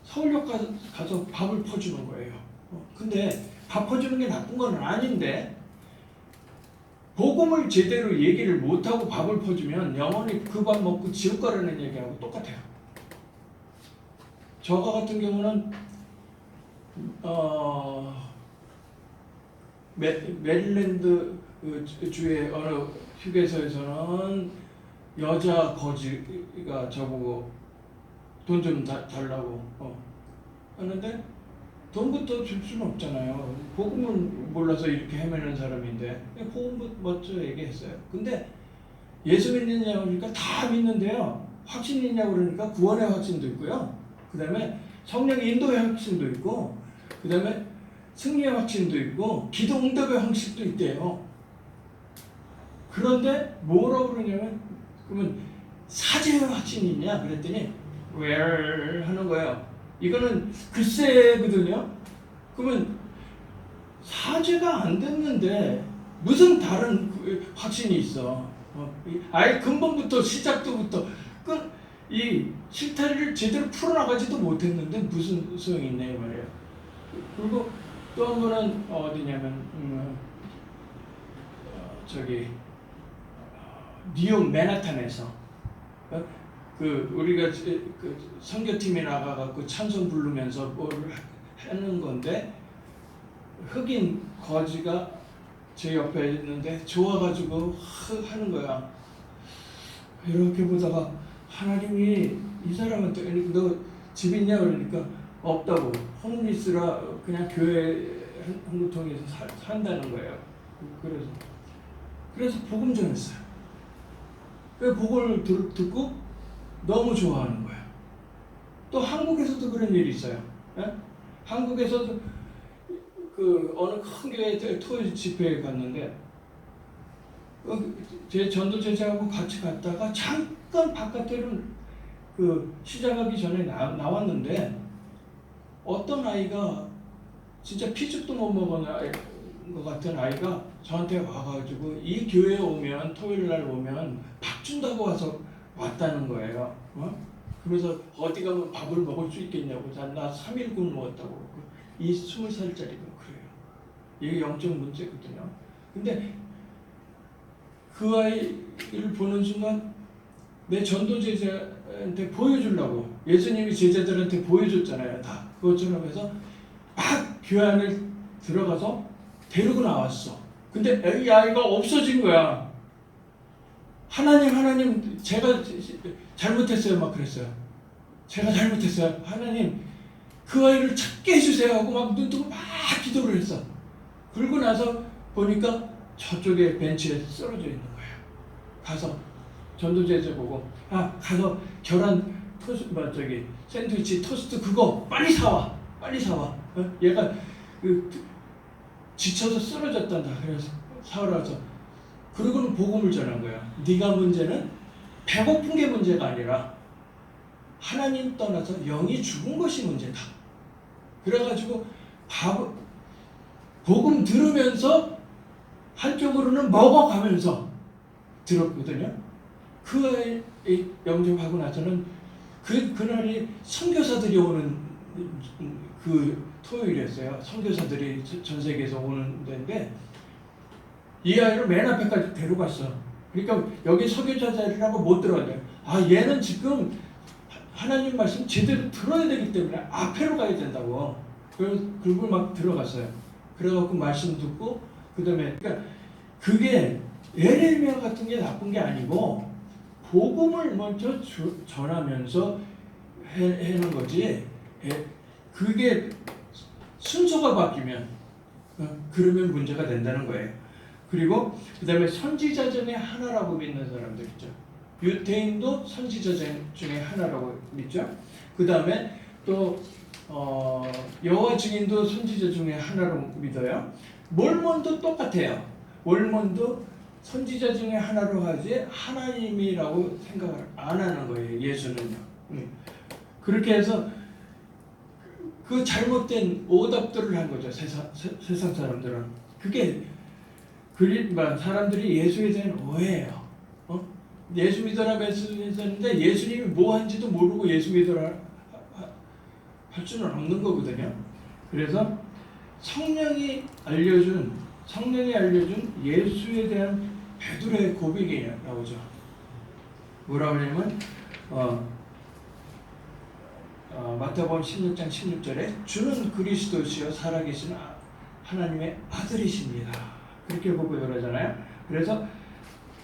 서울역 가서 밥을 퍼주는 거예요. 근데 밥 퍼주는 게 나쁜 건 아닌데 복음을 제대로 얘기를 못하고 밥을 퍼주면 영원히 그 밥 먹고 지옥 가라는 얘기하고 똑같아요. 저가 같은 경우는 메릴랜드 주의 어느 휴게소에서는 여자 거지가 저보고 돈 좀 달라고 하는데 돈부터 줄 수는 없잖아요. 복음은 몰라서 이렇게 헤매는 사람인데 복음 먼저 얘기했어요. 근데 예수 믿느냐고 그러니까 다 믿는데요. 확신 있냐고 그러니까 구원의 확신도 있고요. 그 다음에 성령 인도의 확신도 있고, 그 다음에 승리의 확신도 있고, 기도 응답의 확신도 있대요. 그런데 뭐라고 그러냐면, 그러면 사제의 확신이 있냐? 그랬더니 where 하는 거예요. 이거는 글쎄거든요. 그러면 사제가 안 됐는데 무슨 다른 확신이 있어? 아예 근본부터 시작부터 이 실타리를 제대로 풀어나가지도 못했는데 무슨 소용이 있냐 말이에요. 그리고 또 한 번은 어디냐면 뉴욕 맨하탄에서 그 우리가 그 선교팀에 나가갖고 찬송 부르면서 뭘 하는 건데 흑인 거지가 제 옆에 있는데 좋아가지고 하는 거야. 이렇게 보다가 하나님이 이 사람한테 너 집 있냐 그러니까 없다고, 홈리스라 그냥 교회 한구통에서 산다는 거예요. 그래서 복음 전했어요. 그 복음을 듣고 너무 좋아하는 거예요. 또 한국에서도 그런 일이 있어요. 한국에서도 그 어느 큰 교회 토요일 집회에 갔는데 제 전도 제자하고 같이 갔다가 잠깐 바깥으로 그 시작하기 전에 나왔는데 어떤 아이가 진짜 피죽도 못 먹은 것 같은 아이가 저한테 와가지고 이 교회에 오면 토요일 날 오면 밥 준다고 왔다는 거예요. 그러면서 어디 가면 밥을 먹을 수 있겠냐고. 나 3일군 먹었다고. 이 20살짜리가 그래요. 이게 영적 문제거든요. 근데 그 아이를 보는 순간 내 전도 제자한테 보여주려고, 예수님이 제자들한테 보여줬잖아요. 다 그것처럼 해서 막 교회 안에 들어가서 데리고 나왔어. 근데 이 아이가 없어진 거야. 하나님 제가 잘못했어요. 막 그랬어요. 제가 잘못했어요. 하나님 그 아이를 찾게 해주세요 하고 막 눈 뜨고 막 기도를 했어. 그러고 나서 보니까 저쪽에 벤치에 쓰러져 있는 거예요. 가서 전도제자 보고, 가서 계란 샌드위치 토스트 그거 빨리 사와. 얘가 지쳐서 쓰러졌단다. 그래서 사오라서, 그러고는 복음을 전한 거야. 네가 문제는 배고픈 게 문제가 아니라 하나님 떠나서 영이 죽은 것이 문제다. 그래가지고 복음 들으면서 한쪽으로는 먹어가면서 들었거든요. 그 영접하고 나서는 그날이 선교사들이 오는 그 토요일이었어요. 선교사들이 전 세계에서 오는 데인데 이 아이를 맨 앞에까지 데려갔어. 그러니까 여기 선교사 자리라고 못 들어가요. 얘는 지금 하나님 말씀 제대로 들어야 되기 때문에 앞에로 가야 된다고. 그래서 그걸 막 들어갔어요. 그래갖고 말씀 듣고, 그 다음에 그러니까 그게 에레미야 같은 게 나쁜 게 아니고 복음을 먼저 전하면서 해는 거지. 그게 순서가 바뀌면 그러면 문제가 된다는 거예요. 그리고 그 다음에 선지자 중에 하나라고 믿는 사람들 있죠. 유대인도 선지자 중에 하나라고 믿죠. 그 다음에 또 여호와 증인도 선지자 중에 하나로 믿어요. 몰몬도 똑같아요. 몰몬도 선지자 중에 하나로 하지 하나님이라고 생각을 안 하는 거예요. 예수는요. 그렇게 해서 그 잘못된 오답들을 한 거죠. 세상 사람들은. 그게 사람들이 예수에 대한 오해예요. 예수 믿어라 말씀했었는데 예수님이 뭐 한지도 모르고 예수 믿어라 할 수는 없는 거거든요. 그래서 성령이 알려준 예수에 대한 베드로의 고백이 나오죠. 뭐라고 하냐면 마태복음 16장 16절에 주는 그리스도시요 살아계신 하나님의 아들이십니다. 그렇게 고백을 하잖아요. 그래서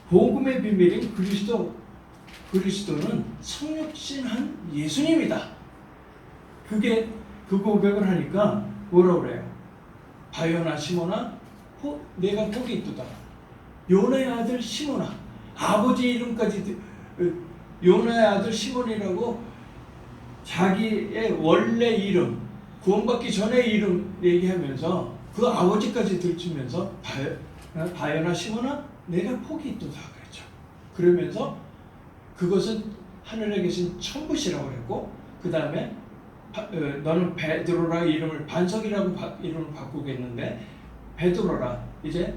복음의 비밀인 그리스도는 성육신한 예수님이다. 그게 그 고백을 하니까 뭐라고 그래요? 바요나 시모나 내가 복이 있도다. 요나의 아들 시모나, 아버지 이름까지 요나의 아들 시몬이라고 자기의 원래 이름, 구원받기 전의 이름 얘기하면서 그 아버지까지 들추면서 바요나 시모나 내가 복이 있도다 그랬죠. 그러면서 그것은 하늘에 계신 천부시라고 그랬고, 그 다음에 너는 베드로라 이름을 반석이라고 이름을 바꾸겠는데 베드로라 이제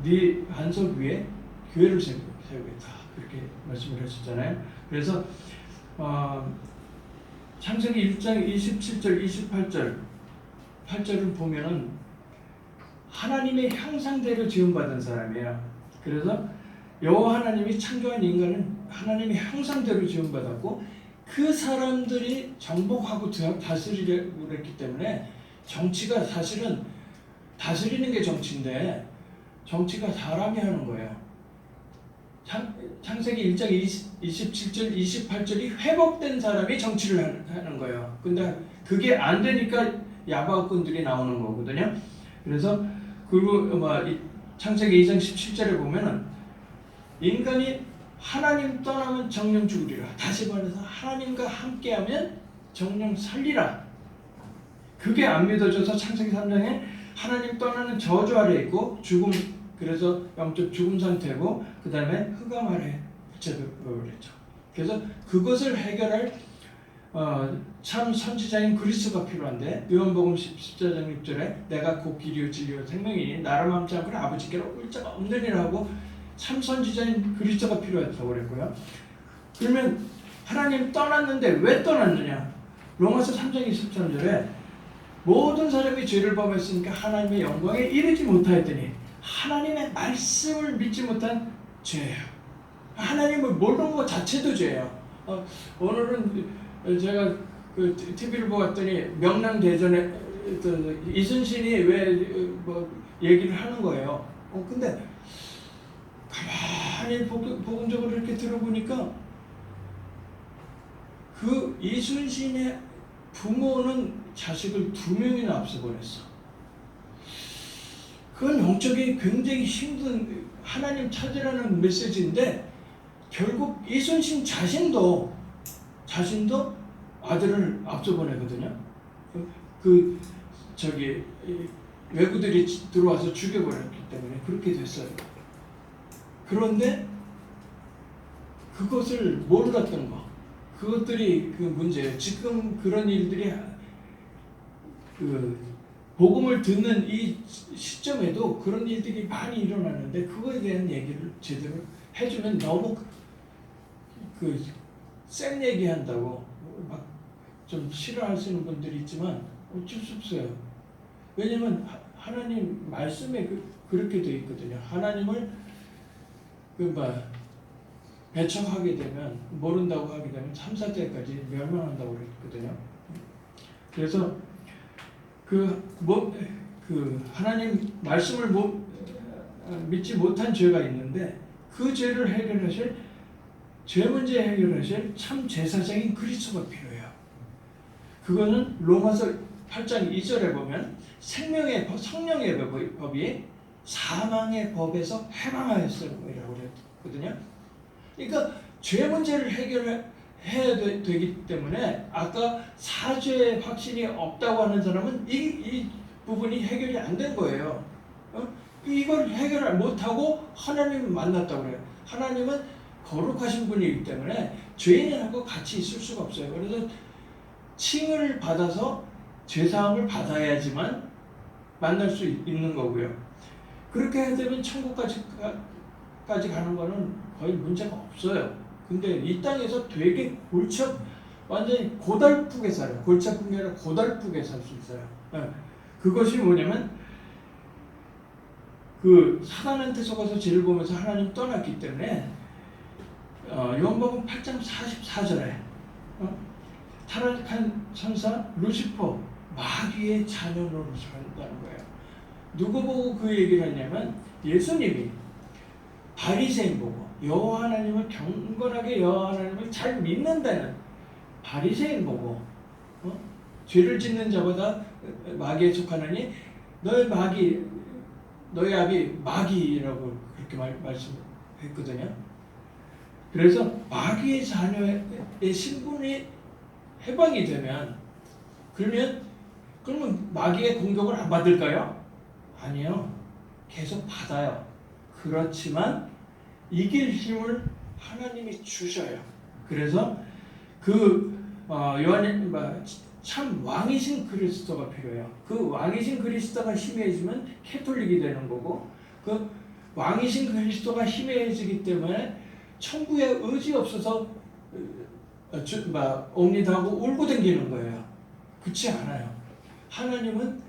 네 반석 위에 교회를 세우겠다 그렇게 말씀을 하셨잖아요. 그래서 창세기 1장 27절 28절을 보면은 하나님의 형상대로 지음받은 사람이에요. 그래서 여호와 하나님이 창조한 인간은 하나님의 형상대로 지음받았고 그 사람들이 정복하고 다스리려고 했기 때문에 정치가 사실은 다스리는 게 정치인데 정치가 사람이 하는 거예요. 창세기 1장 27절 28절이 회복된 사람이 정치를 하는 거예요. 근데 그게 안 되니까 야박꾼들이 나오는 거거든요. 그래서 그리고 창세기 2장 17절에 보면은 인간이 하나님 떠나면 정령 죽으리라. 다시 말해서 하나님과 함께하면 정령 살리라. 그게 안 믿어져서 창세기 3장에 하나님 떠나는 저주 아래 있고 죽음, 그래서 영적 죽음 상태고 그 다음에 흑암 아래 붙여버렸죠. 했죠. 그래서 그것을 해결할 참 선지자인 그리스도가 필요한데 요한복음 14장 6절에 내가 곧 길이요 진리요 생명이니 나를 맘지 않고 아버지께로 올 자가 없느니라 하고 참 선지자인 그리스도가 필요하다고 그랬고요. 그러면 하나님 떠났는데 왜 떠났느냐? 로마서 3장 23절에 모든 사람이 죄를 범했으니까 하나님의 영광에 이르지 못하였더니 하나님의 말씀을 믿지 못한 죄예요. 하나님을 모르는 것 자체도 죄예요. 오늘은 제가 그 TV를 보았더니 명랑대전에 이순신이 왜 뭐 얘기를 하는 거예요. 근데 가만히 복음적으로 이렇게 들어보니까 그 이순신의 부모는 자식을 2명이나 앞서 보냈어. 그건 영적인 굉장히 힘든 하나님 찾으라는 메시지인데 결국 이순신 자신도 아들을 앞서 보내거든요. 외구들이 들어와서 죽여버렸기 때문에 그렇게 됐어요. 그런데 그것을 몰랐던 거, 그것들이 그 문제예요. 지금 그런 일들이 그 복음을 듣는 이 시점에도 그런 일들이 많이 일어나는데 그거에 대한 얘기를 제대로 해주면 너무 그 센 얘기한다고 막 좀 싫어하시는 분들이 있지만 어쩔 수 없어요. 왜냐면 하나님 말씀에 그렇게 돼 있거든요. 하나님을 배척하게 되면, 모른다고 하게 되면 3, 4대까지 멸망한다고 그랬거든요. 그래서 하나님 말씀을 믿지 못한 죄가 있는데 그 죄를 해결하실, 죄 문제 해결하실 참 제사장인 그리스도가 필요해요. 그거는 로마서 8장 2절에 보면 생명의 법, 성령의 법이 사망의 법에서 해방하였음이라고 그랬거든요. 그러니까 죄 문제를 해결해야 되기 때문에 아까 사죄의 확신이 없다고 하는 사람은 이 부분이 해결이 안 된 거예요. 이걸 해결을 못하고 하나님을 만났다고 그래요. 하나님은 거룩하신 분이기 때문에 죄인하고 같이 있을 수가 없어요. 그래서 칭을 받아서 죄사함을 받아야지만 만날 수 있는 거고요. 그렇게 되면 천국까지 가는 거는 거의 문제가 없어요. 근데 이 땅에서 되게 완전히 고달프게 살아요. 골치 아픈 게 아니라 고달프게 살 수 있어요. 그것이 뭐냐면 그 사단한테 속아서 죄를 보면서 하나님 떠났기 때문에 요한복음 8장 44절에 타락한 천사 루시퍼 마귀의 자녀로 산다는 거예요. 누구 보고 그 얘기를 했냐면 예수님이 바리새인 보고 여호와 하나님을 경건하게 여호와 하나님을 잘 믿는다는 바리새인 보고 죄를 짓는 자보다 마귀에 속하느니 너희 아비 마귀라고 그렇게 말씀했거든요. 그래서 마귀의 자녀의 신분이 해방이 되면 그러면 마귀의 공격을 안 받을까요? 아니요. 계속 받아요. 그렇지만 이길 힘을 하나님이 주셔요. 그래서 요한이 참 왕이신 그리스도가 필요해요. 그 왕이신 그리스도가 힘해지면 캐톨릭이 되는 거고, 그 왕이신 그리스도가 힘해지기 때문에 천국에 의지 없어서 옵니다 하고 울고 다니는 거예요. 그렇지 않아요. 하나님은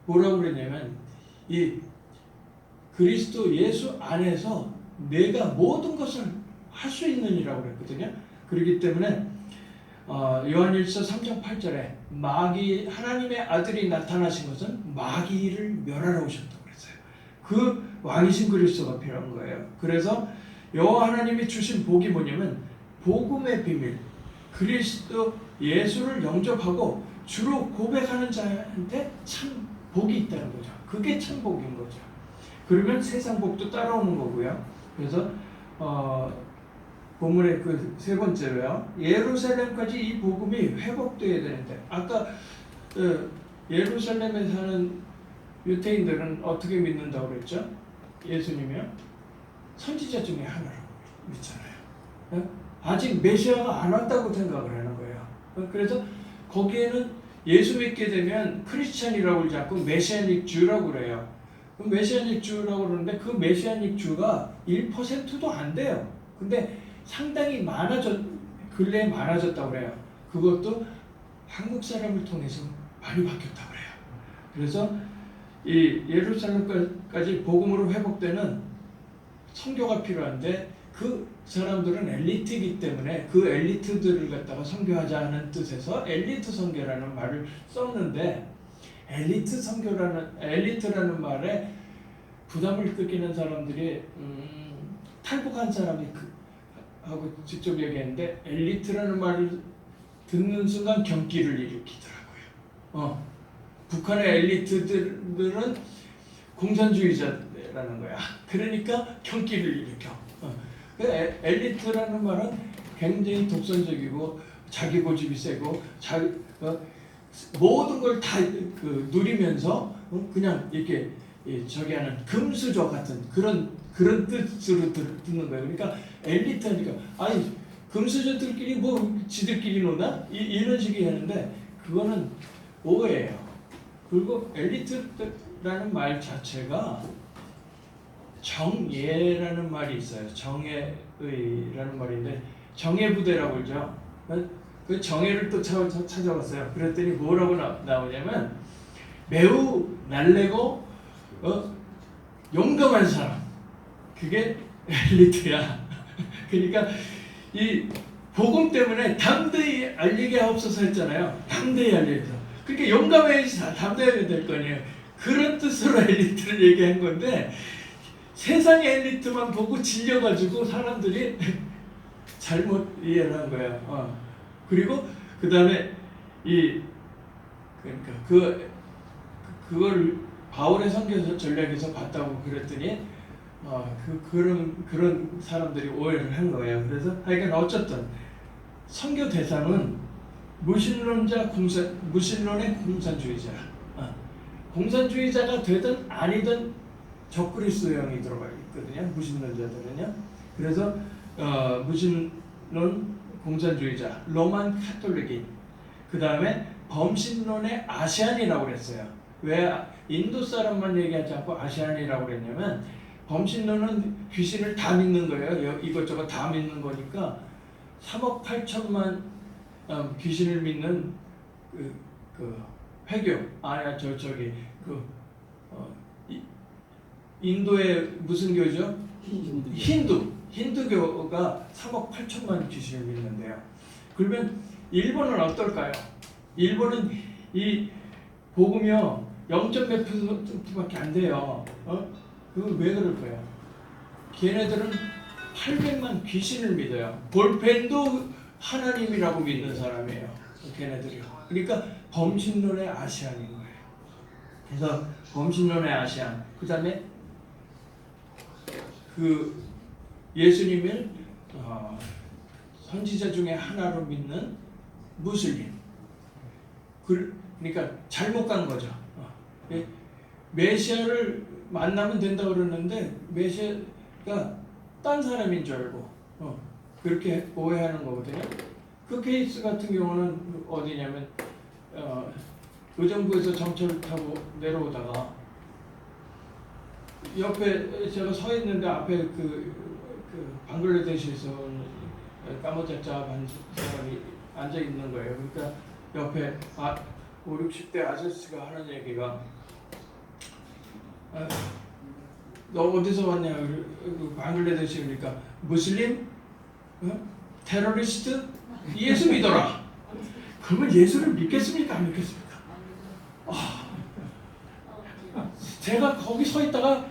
뭐라고 그랬냐면 이 그리스도 예수 안에서 내가 모든 것을 할 수 있느니라고 그랬거든요. 그렇기 때문에 요한일서 3장 8절에 하나님의 아들이 나타나신 것은 마귀를 멸하러 오셨다고 그랬어요. 그 왕이신 그리스도가 필요한 거예요. 그래서 여호와 하나님이 주신 복이 뭐냐면 복음의 비밀, 그리스도 예수를 영접하고 주로 고백하는 자한테 참 복이 있다는 거죠. 그게 참 복인 거죠. 그러면 세상 복도 따라오는 거고요. 그래서 본문의 그 세 번째로요, 예루살렘까지 이 복음이 회복되어야 되는데, 아까 예루살렘에 사는 유대인들은 어떻게 믿는다고 그랬죠? 예수님이요? 선지자 중에 하나라고 믿잖아요. 아직 메시아가 안 왔다고 생각을 하는 거예요. 그래서 거기에는 예수 믿게 되면 크리스찬이라고 그러지 않고 메시아닉 주라고 그래요. 메시아닉 주라고 그러는데 그 메시아닉 주가 1%도 안 돼요. 근데 상당히 근래에 많아졌다고 그래요. 그것도 한국 사람을 통해서 많이 바뀌었다고 그래요. 그래서 이 예루살렘까지 복음으로 회복되는 선교가 필요한데 그 사람들은 엘리트이기 때문에 그 엘리트들을 갖다가 선교하자는 뜻에서 엘리트 선교라는 말을 썼는데 엘리트라는 말에 부담을 느끼는 사람들이 탈북한 사람이 하고 직접 얘기했는데 엘리트라는 말을 듣는 순간 경기를 일으키더라고요. 북한의 엘리트들은 공산주의자라는 거야. 그러니까 경기를 일으켜. 엘리트라는 말은 굉장히 독선적이고 자기 고집이 세고 모든 걸 다 누리면서 그냥 이렇게 저기 하는 금수저 같은 그런 뜻으로 듣는 거예요. 그러니까 엘리트니까 아니 금수저들끼리 뭐 지들끼리 노나 이런 식이 하는데 그거는 오해예요. 그리고 엘리트라는 말 자체가 정예라는 말이 있어요. 정예의라는 말인데 정예부대라고 그러죠. 그 정예를 또 찾아봤어요. 그랬더니 뭐라고 나오냐면 매우 날래고 용감한 사람. 그게 엘리트야. 그러니까 이 복음 때문에 담대히 알리게 하옵소서 했잖아요. 담대히 알리게. 그러니까 용감해야지 담대하게 될 거 아니에요. 그런 뜻으로 엘리트를 얘기한 건데 세상의 엘리트만 보고 질려가지고 사람들이 잘못 이해를 한 거예요. 그리고 그 다음에 그러니까 그걸 바울의 선교 전략에서 봤다고 그랬더니 그런 사람들이 오해를 한 거예요. 그래서 하여간 어쨌든 선교 대상은 무신론의 공산주의자. 공산주의자가 되든 아니든 적그리스도형이 들어가 있거든요. 무신론자들은요. 그래서 무신론 공산주의자, 로만 카톨릭인, 그 다음에 범신론의 아시안이라고 그랬어요. 왜 인도 사람만 얘기하지 않고 아시안이라고 그랬냐면 범신론은 귀신을 다 믿는 거예요. 이것저것 다 믿는 거니까 3억 8천만 귀신을 믿는 그 회교 인도의 무슨 교죠? 힌두교가 3억 8천만 귀신을 믿는데요. 그러면 일본은 어떨까요? 일본은 이 복음이요 0.몇 %밖에 안 돼요. 그건 왜 그럴까요? 걔네들은 800만 귀신을 믿어요. 볼펜도 하나님이라고 믿는 사람이에요. 걔네들이요. 그러니까 범신론의 아시안인 거예요. 그래서 범신론의 아시안. 그 다음에 그 예수님을 선지자 중에 하나로 믿는 무슬림. 그러니까 잘못 간 거죠. 메시아를 만나면 된다고 그러는데 메시아가 딴 사람인 줄 알고 그렇게 오해하는 거거든요. 그 케이스 같은 경우는 어디냐면 의정부에서 정철을 타고 내려오다가 옆에 제가 서 있는데 앞에 그 방글라데시에서 온 까무잡잡한 사람이 앉아 있는 거예요. 그러니까 옆에 5, 60대 아저씨가 하는 얘기가 너 어디서 왔냐? 방글라데시. 그러니까 무슬림? 테러리스트? 예수 믿어라. 그러면 예수를 믿겠습니까? 안 믿겠습니까? 제가 거기 서 있다가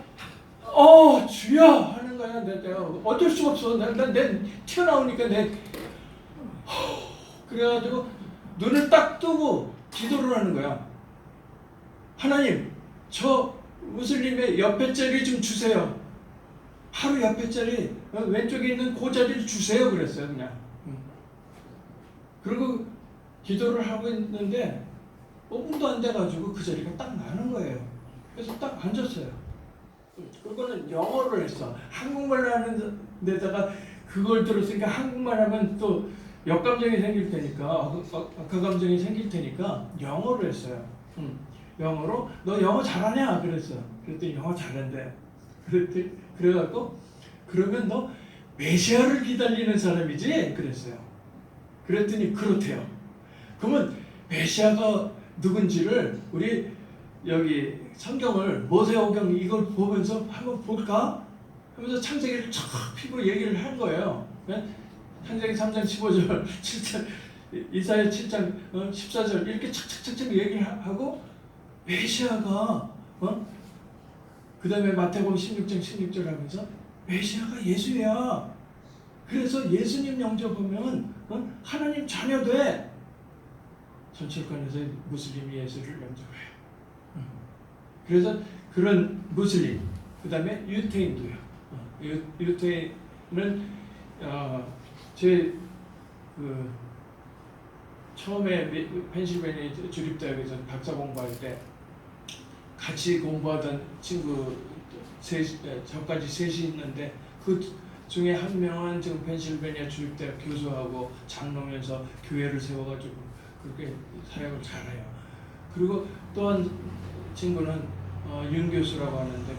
주여 하는 거야. 내가 어쩔 수가 없어. 내 튀어나오니까 그래가지고 눈을 딱 뜨고 기도를 하는 거야. 하나님, 저 무슬림의 옆에 자리 좀 주세요. 바로 옆에 자리, 왼쪽에 있는 그 자리를 주세요. 그랬어요, 그냥. 그리고 기도를 하고 있는데 5분도 안 돼가지고 그 자리가 딱 나는 거예요. 그래서 딱 앉았어요. 그거는 영어를 했어. 한국말 하는 데다가 그걸 들었으니까 한국말 하면 또 역감정이 생길 테니까, 악감정이 생길 테니까 영어를 했어요. 영어로 너 영어 잘하냐? 그랬어. 그랬더니 영어 잘한대. 그래갖고 그러면 너 메시아를 기다리는 사람이지 그랬어요. 그랬더니 그렇대요. 그러면 메시아가 누군지를 우리 여기 성경을 모세오경 이걸 보면서 한번 볼까? 하면서 창세기를 쫙 피고 얘기를 한 거예요. 창세기 3장 15절, 7장, 이사야 7장 14절 이렇게 착착착착 얘기를 하고 메시아가 그 다음에 마태복음 16장 16절 하면서 메시아가 예수야. 그래서 예수님 영접하면 하나님 자녀 돼. 선출관에서 무슬림이 예수를 영접해요. 그래서 그런 무슬림, 그 다음에 유태인도요. 유태인은 제 처음에 펜실베니아 주립대학에서 박사 공부할 때 같이 공부하던 친구 저까지 셋이 있는데 그 중에 한 명은 지금 펜실베니아 주립대학 교수하고 장로면서 교회를 세워가지고 그렇게 사역을 잘해요. 그리고 또 한 친구는 윤 교수라고 하는데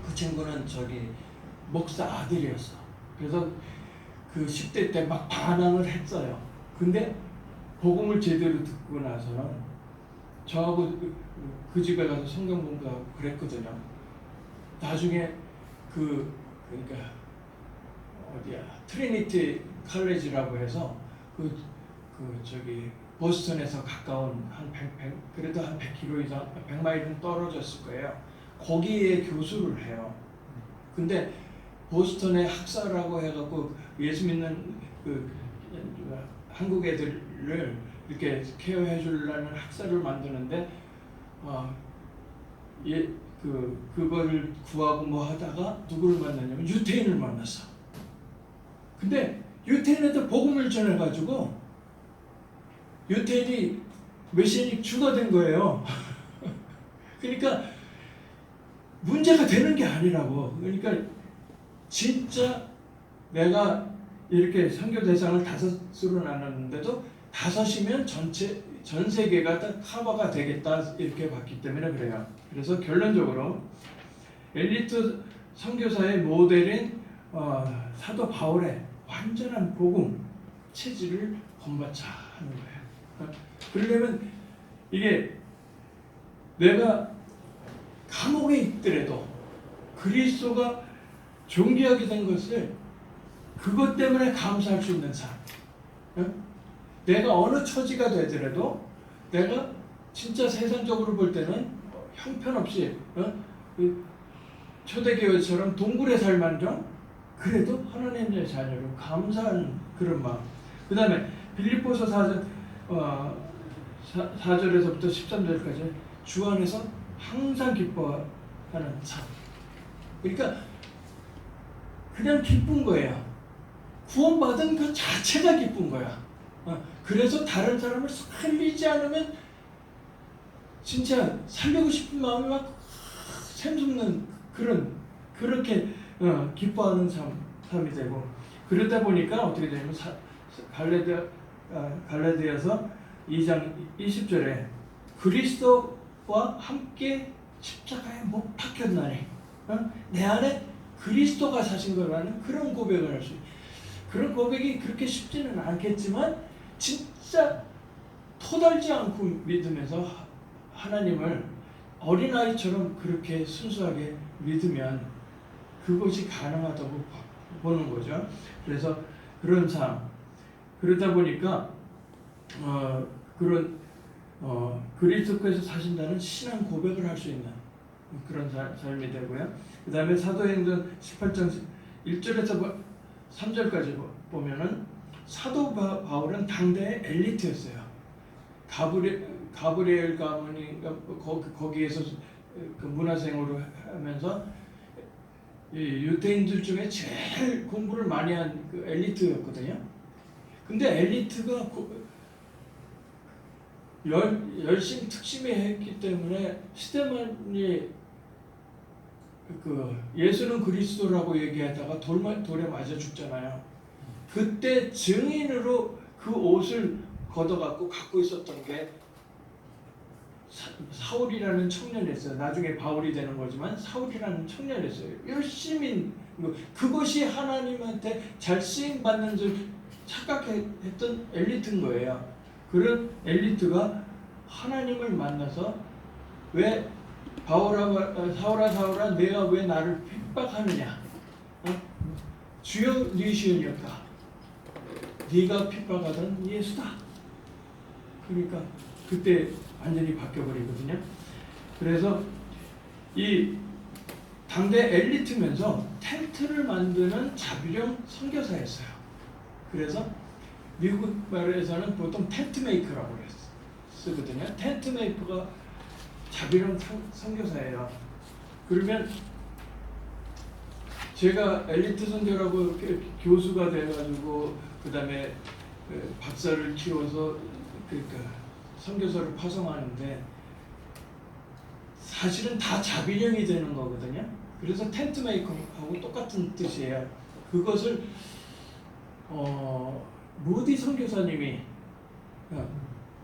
그 친구는 저기 목사 아들이었어. 그래서 그 10대 때 막 반항을 했어요. 근데 복음을 제대로 듣고 나서는 저하고 그 집에 가서 성경 공부하고 그랬거든요. 나중에 그러니까 어디야 트리니티 칼레지라고 해서 저기 보스턴에서 가까운 한 100 그래도 한 100km 이상 100마일은 떨어졌을 거예요. 거기에 교수를 해요. 근데 보스턴의 학사라고 해갖고 예수 믿는 한국 애들을 이렇게 케어해 주려는 학사를 만드는데 그거를 구하고 뭐 하다가 누구를 만났냐면 유태인을 만났어. 근데 유태인한테 복음을 전해가지고 유태인이 메시아닉 주가 된 거예요. 그러니까 문제가 되는 게 아니라고. 그러니까 진짜 내가 이렇게 선교 대상을 5으로 나눴는데도 5이면 전 세계가 다 커버가 되겠다 이렇게 봤기 때문에 그래요. 그래서 결론적으로 엘리트 선교사의 모델인 사도 바울의 완전한 복음 체질을 본받자 하는 거예요. 그러려면 이게 내가 감옥에 있더라도 그리스도가 존귀하게 된 것을 그것 때문에 감사할 수 있는 삶. 내가 어느 처지가 되더라도 내가 진짜 세상적으로 볼 때는 형편없이 초대교회처럼 동굴에 살만정 그래도 하나님의 자녀로 감사하는 그런 마음. 그 다음에 빌립보서 4절에서부터 13절까지 주 안에서 항상 기뻐하는 삶. 그러니까 그냥 기쁜 거예요. 구원받은 그 자체가 기쁜 거야. 그래서 다른 사람을 살리지 않으면 진짜 살리고 싶은 마음이 막 샘솟는 그렇게 기뻐하는 삶이 되고 그러다 보니까 어떻게 되냐면 갈라디아서 2장 20절에 그리스도와 함께 십자가에 못 박혔나니 내 안에 그리스도가 사신 거라는 그런 고백을 할 수 있어요. 그런 고백이 그렇게 쉽지는 않겠지만 진짜 토달지 않고 믿으면서 하나님을 어린아이처럼 그렇게 순수하게 믿으면 그것이 가능하다고 보는 거죠. 그래서 그런 삶 그러다 보니까 그리스도께서 사신다는 신앙 고백을 할 수 있는 그런 삶이 되고요. 그 다음에 사도행전 18장 1절에서 3절까지 보면은 사도 바울은 당대의 엘리트였어요. 가브리엘 가문이 거기에서 그 문화생활을 하면서 유대인들 중에 제일 공부를 많이 한 그 엘리트였거든요. 근데 엘리트가 열심 특심히 했기 때문에 스데반이 예수는 그리스도라고 얘기하다가 돌에 맞아 죽잖아요. 그때 증인으로 그 옷을 걷어갖고 갖고 있었던 게 사울이라는 청년이었어요. 나중에 바울이 되는 거지만 사울이라는 청년이었어요. 열심히 그것이 하나님한테 잘 쓰임 받는 줄 착각했던 엘리트인 거예요. 그런 엘리트가 하나님을 만나서 왜 사울아 내가 왜 나를 핍박하느냐? 주여 네 시온이었다. 네가 핍박하던 예수다. 그러니까 그때 완전히 바뀌어버리거든요. 그래서 이 당대 엘리트면서 텐트를 만드는 자비령 선교사였어요. 그래서 미국 말에서는 보통 텐트 메이커라고 쓰거든요. 텐트 메이커가 자비령 선교사예요. 그러면 제가 엘리트 선교라고 교수가 돼가지고 그 다음에 박사를 키워서 그러니까 선교사를 파송하는데 사실은 다 자비령이 되는 거거든요. 그래서 텐트 메이커하고 똑같은 뜻이에요. 그것을 무디 선교사님이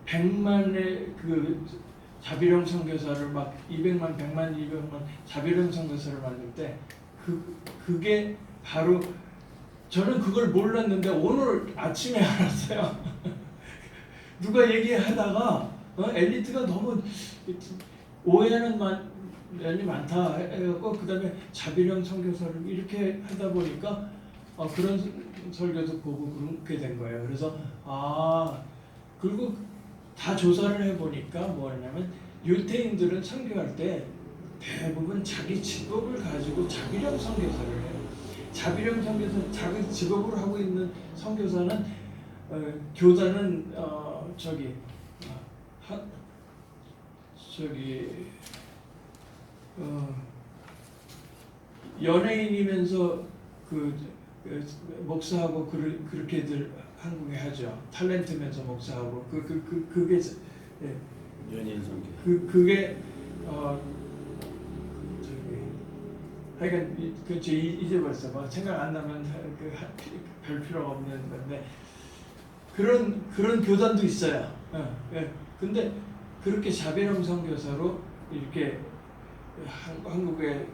100만의 그 자비령 선교사를 막 200만, 100만, 200만 자비령 선교사를 만들 때 그게 바로 저는 그걸 몰랐는데 오늘 아침에 알았어요. 누가 얘기하다가 엘리트가 너무 오해하는 면이 많다 해갖고 그 다음에 자비령 선교사를 이렇게 하다 보니까 그런 설교도 보고 그렇게 된 거예요. 그래서 그리고 다 조사를 해보니까 뭐냐면 유태인들은 선교할 때 대부분 자기 직업을 가지고 자비령 선교사를 해요. 자비령 선교사 자기 직업으로 하고 있는 선교사는 교단은 연예인이면서 목사하고 그렇게들 한국에 하죠. 탤런트면서 목사하고 그게 연예인 선교. 그게 하여간 잊어버렸어. 뭐 생각 안 나면 별 필요가 없는 건데 그런 교단도 있어요. 근데 그렇게 자비령 선교사로 이렇게 한국에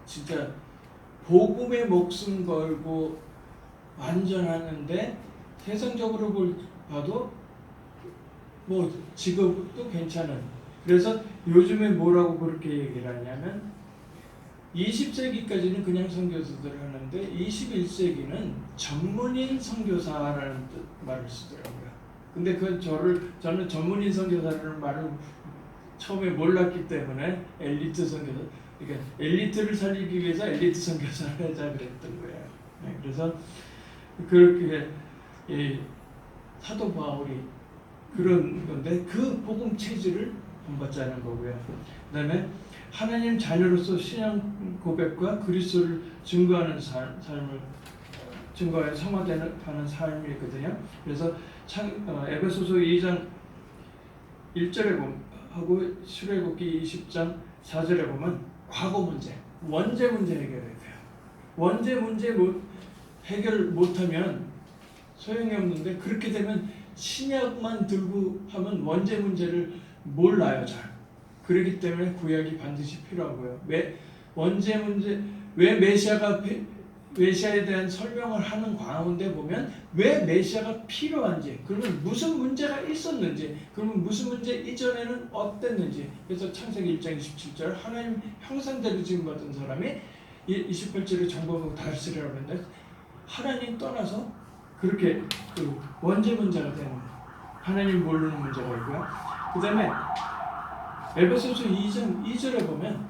진짜 복음에 목숨 걸고 완전하는데 세상적으로 봐도 뭐 직업도 괜찮은. 그래서 요즘에 뭐라고 그렇게 얘기를 하냐면 20세기까지는 그냥 선교사들을 하는데 21세기는 전문인 선교사라는 말을 쓰더라고요. 근데 저는 전문인 선교사라는 말을 처음에 몰랐기 때문에 엘리트 선교사, 그러니까 엘리트를 살리기 위해서 엘리트 선교사를 하자 그랬던 거예요. 그래서 그렇게 사도 바울이 그런 건데 그 복음 체질을 본받자는 거고요. 그다음에 하나님 자녀로서 신앙 고백과 그리스도를 증거하는 삶을 증거해 성화되는 삶이거든요. 그래서 에베소서 2장 1절에 하고 출애굽기 20장 4절에 보면 과거 문제, 원죄 문제 해결해야 돼요. 원죄 문제 해결 못하면 소용이 없는데 그렇게 되면 신약만 들고 하면 원죄 문제를 몰라요 잘. 그렇기 때문에 구약이 반드시 필요하고요. 왜 원죄 문제, 왜 메시아에 대한 설명을 하는 가운데 보면 왜 메시아가 필요한지, 그러면 무슨 문제가 있었는지, 그러면 무슨 문제 이전에는 어땠는지. 그래서 창세기 1장 27절 하나님 형상대로 지음받은 사람이 28절에 정복하고 다스리라고 했는데 하나님 떠나서 그렇게 원죄 문제가 되는 하나님 모르는 문제가 있고요. 그 다음에 에베소서 2장 2절에 보면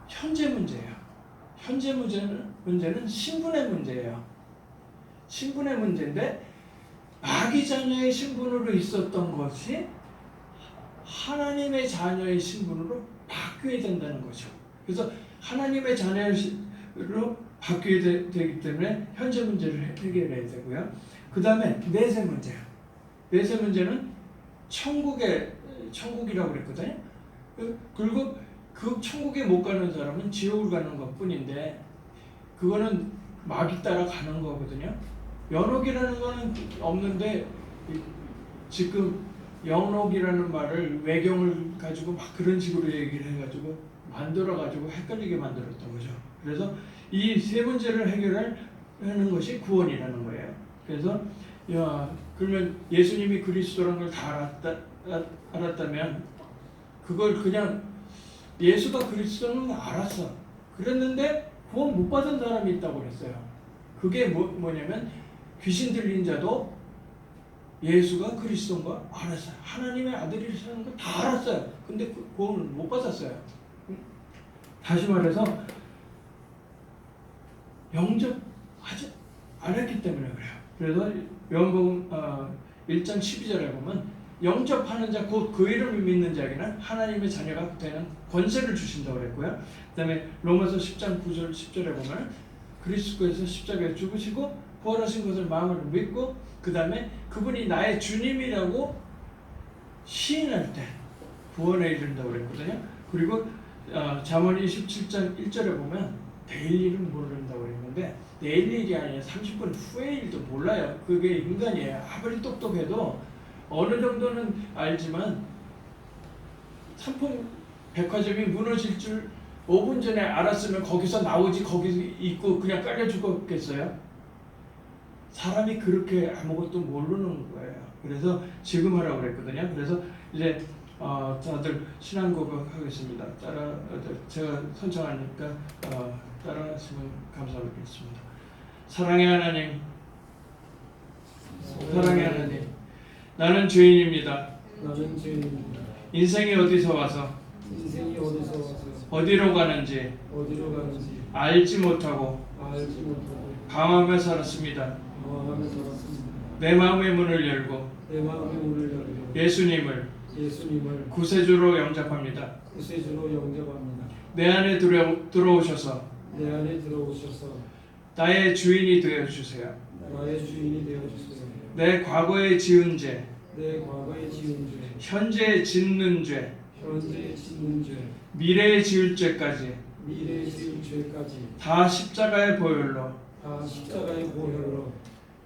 현재 문제예요. 현재 문제는 신분의 문제예요. 신분의 문제인데 아기 자녀의 신분으로 있었던 것이 하나님의 자녀의 신분으로 바뀌어야 된다는 거죠. 그래서 하나님의 자녀로 바뀌어야 되기 때문에 현재 문제를 해결해야 되고요. 그 다음에 내세 문제예요. 내세 문제는 천국이라고 그랬거든요. 그리고 그 천국에 못 가는 사람은 지옥을 가는 것뿐인데 그거는 마귀 따라 가는 거거든요. 연옥이라는 거는 없는데 지금 영록이라는 말을 외경을 가지고 막 그런 식으로 얘기를 해가지고 만들어가지고 헷갈리게 만들었던 거죠. 그래서 이 세 문제를 해결하는 것이 구원이라는 거예요. 그래서 그러면 예수님이 그리스도라는 걸 다 알았다면 그걸 그냥 예수가 그리스도는 알았어. 그랬는데 구원 못 받은 사람이 있다고 그랬어요. 그게 뭐냐면 귀신 들린 자도 예수가 그리스도인 거 알았어요. 하나님의 아들이라는 걸 다 알았어요. 근데 구원을 못 받았어요. 다시 말해서 영접하지 않았기 때문에 그래요. 그래서 요한복음 1장 12절에 보면 영접하는 자 곧 그 이름을 믿는 자에게는 하나님의 자녀가 되는 권세를 주신다고 그랬고요. 그 다음에 로마서 10장 9절 10절에 보면 그리스도께서 십자가에 죽으시고 부활하신 것을 마음으로 믿고 그 다음에 그분이 나의 주님이라고 시인할 때 구원에 이른다고 그랬거든요. 그리고 잠언 27장 1절에 보면 내일 일은 모른다고 그랬는데 내일 일이 아니라 30분 후의 일도 몰라요. 그게 인간이에요. 아무리 똑똑해도 어느 정도는 알지만 상품 백화점이 무너질 줄 5분 전에 알았으면 거기서 나오지 거기서 있고 그냥 깔려 죽었겠어요? 사람이 그렇게 아무것도 모르는 거예요. 그래서 지금 하라고 그랬거든요. 그래서 이제 다들 신앙 고백하겠습니다. 제가 선창하니까 따라하시면 감사하겠습니다. 사랑의 하나님, 사랑의 하나님, 나는 죄인입니다. 나는 죄인입니다. 인생이 어디서 와서 인생이 어디서 와서 어디로 가는지 어디로 가는지 알지 못하고 알지 못하고 방황하며 살았습니다. 방황하며 살았습니다. 내 마음의 문을 열고 내 마음의 문을 열고 예수님을 예수님을 구세주로 영접합니다. 구세주로 영접합니다. 내 안에 들어오셔서 내 안에 들어오셔서 나의 주인이 되어주세요. 나의 주인이 되어주세요. 내 과거에 지은 죄, 내 과거에 지은 죄, 현재 짓는 죄, 현재 짓는 죄, 미래에 지을 죄까지 미래에 지을 죄까지 다 십자가의 보혈로 다 십자가의 보혈로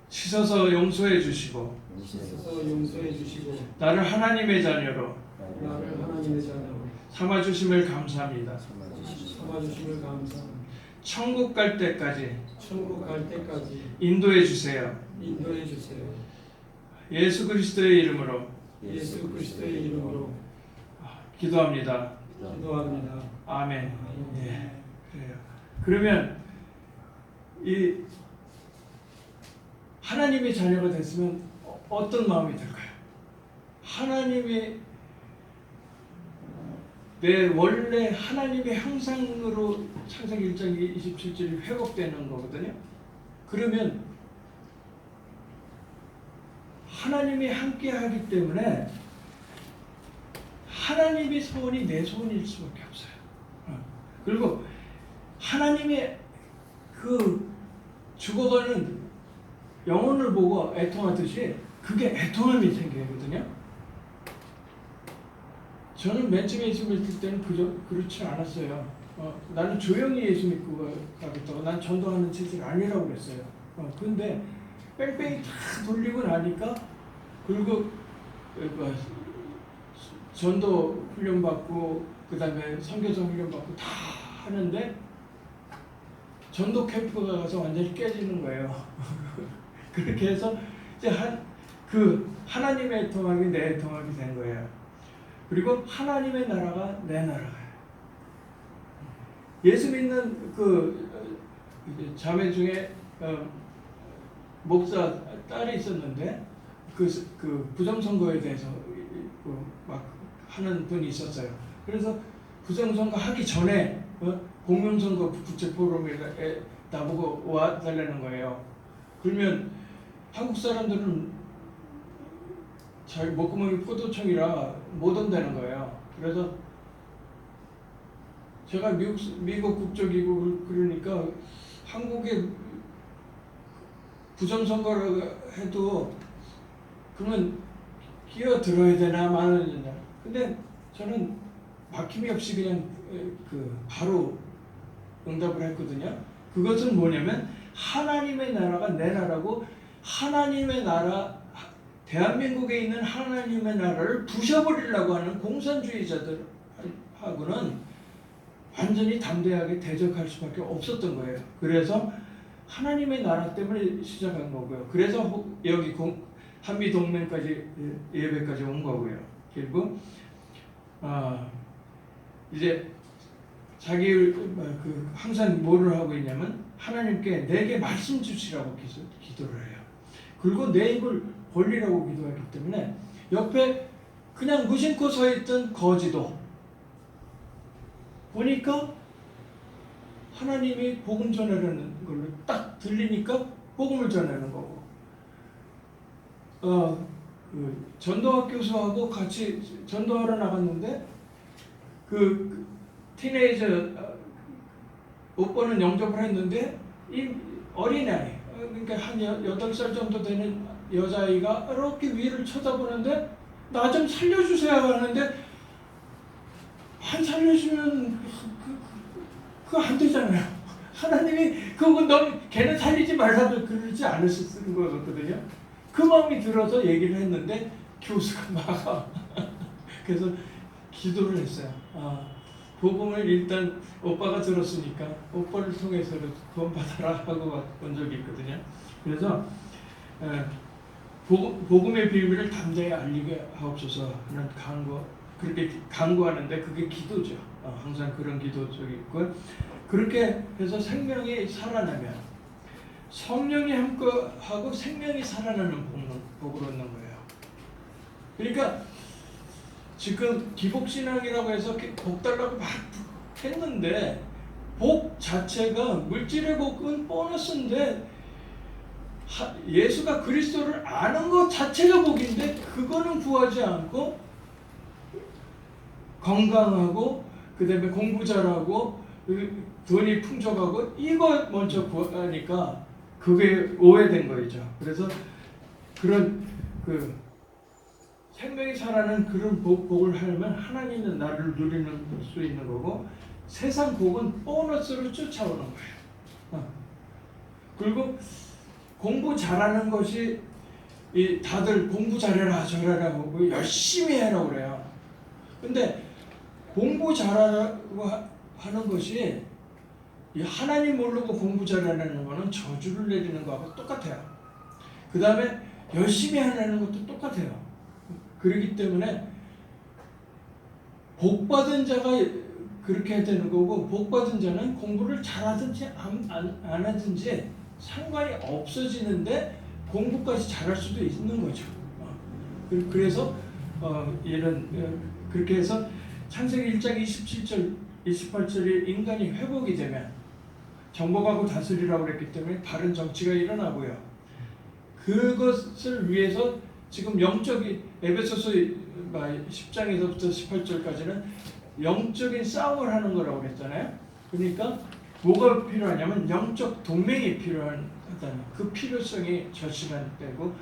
씻어서 용서해 주시고 씻어서 용서해 주시고 나를 하나님의 자녀로 나를 하나님의 자녀로 삼아 주심을 감사합니다. 삼아주심을 감사합니다. 천국 갈 때까지 천국 갈 때까지 인도해 주세요. 인도해 주세요. 예수 그리스도의 이름으로 예수 그리스도의 이름으로 기도합니다. 기도합니다. 아멘. 예, 그래요. 그러면 이 하나님의 자녀가 됐으면 어떤 마음이 들까요? 하나님의 내 원래 하나님의 형상으로 창세기 1장 27절이 회복되는 거거든요. 그러면 하나님이 함께하기 때문에 하나님의 소원이 내 소원일 수밖에 없어요. 그리고 하나님의 그 죽어가는 영혼을 보고 애통하듯이 그게 애통함이 생기거든요. 저는 맨 처음에 예수 믿을 때는 그렇지 않았어요. 나는 조용히 예수 믿고 가겠다고, 난 전도하는 체질 아니라고 그랬어요. 근데 뺑뺑이 다 돌리고 나니까, 그리고 전도 훈련 받고 그 다음에 선교사 훈련 받고 다 하는데 전도 캠프 가서 완전히 깨지는 거예요. 그렇게 해서 이제 하나님의 애통함이 내 애통함이 된 거예요. 그리고 하나님의 나라가 내 나라예요. 예수 믿는 자매 중에 목사 딸이 있었는데 그 부정선거에 대해서 막 하는 분이 있었어요. 그래서 부정선거 하기 전에 공명선거 국제포럼에 나보고 와달라는 거예요. 그러면 한국 사람들은 자기 목구멍이 포도청이라 못 온다는 거예요. 그래서 제가 미국 국적이고 그러니까 한국에 부정선거를 해도 그러면 끼어들어야 되나 말아야 되나. 근데 저는 막힘이 없이 그냥 바로 응답을 했거든요. 그것은 뭐냐면 하나님의 나라가 내 나라고 하나님의 나라 대한민국에 있는 하나님의 나라를 부셔버리려고 하는 공산주의자들하고는 완전히 담대하게 대적할 수밖에 없었던 거예요. 그래서 하나님의 나라 때문에 시작한 거고요. 그래서 여기 한미 동맹까지 예배까지 온 거고요. 그리고 이제 자기 항상 뭐를 하고 있냐면 하나님께 내게 말씀 주시라고 기도를 해요. 그리고 내 입을 벌리라고 기도하기 때문에 옆에 그냥 무심코 서 있던 거지도 보니까 하나님이 복음 전하려는 걸로 딱 들리니까 복음을 전하는 거고, 전도학 교수하고 같이 전도하러 나갔는데 그 티네이저 오빠는 영접을 했는데 이 어린아이, 그러니까 한 8살 정도 되는 여자아이가 이렇게 위를 쳐다보는데 나 좀 살려주세요 하는데 안 살려주면 그거 안 되잖아요. 하나님이 걔는 살리지 말라고 그러지 않으셨는 거거든요. 그 마음이 들어서 얘기를 했는데 교수가 막아. 그래서 기도를 했어요. 복음을 일단 오빠가 들었으니까 오빠를 통해서라도 구원받아라 하고 온 적이 있거든요. 그래서 복음의 비밀을 담대히 알리게 하옵소서 하는 그렇게 간구하는데 그게 기도죠. 항상 그런 기도 쪽이 있고, 그렇게 해서 생명이 살아나면 성령이 함께하고 생명이 살아나는 복을 얻는 거예요. 그러니까 지금 기복신앙이라고 해서 복 달라고 막 했는데 복 자체가 물질의 복은 보너스인데 예수가 그리스도를 아는 것 자체가 복인데 그거는 구하지 않고 건강하고 그다음에 공부 잘하고 돈이 풍족하고 이거 먼저 구하니까 그게 오해된 거죠. 그래서 그런 생명이 살아나는 그런 복을 하려면 하나님은 나를 누리는 수 있는 거고 세상 복은 보너스로 쫓아오는 거예요. 그리고 공부 잘하는 것이 다들 공부 잘해라 저래라 하고 열심히 해라 그래요. 근데 공부 잘하라고 하는 것이 하나님 모르고 공부 잘하는 거는 저주를 내리는 거하고 똑같아요. 그 다음에 열심히 하는 것도 똑같아요. 그렇기 때문에 복받은 자가 그렇게 되는 거고 복받은 자는 공부를 잘하든지 안 하든지 상관이 없어지는데 공부까지 잘할 수도 있는 거죠. 그래서 그렇게 해서 창세기 1장 27절 28절에 인간이 회복이 되면 정복하고 다스리라고 그랬기 때문에 바른 정치가 일어나고요. 그것을 위해서 지금 영적인 에베소서 10장에서부터 18절까지는 영적인 싸움을 하는 거라고 그랬잖아요. 그러니까 뭐가 필요하냐면 영적 동맹이 필요하다는 그 필요성이 절실한 때고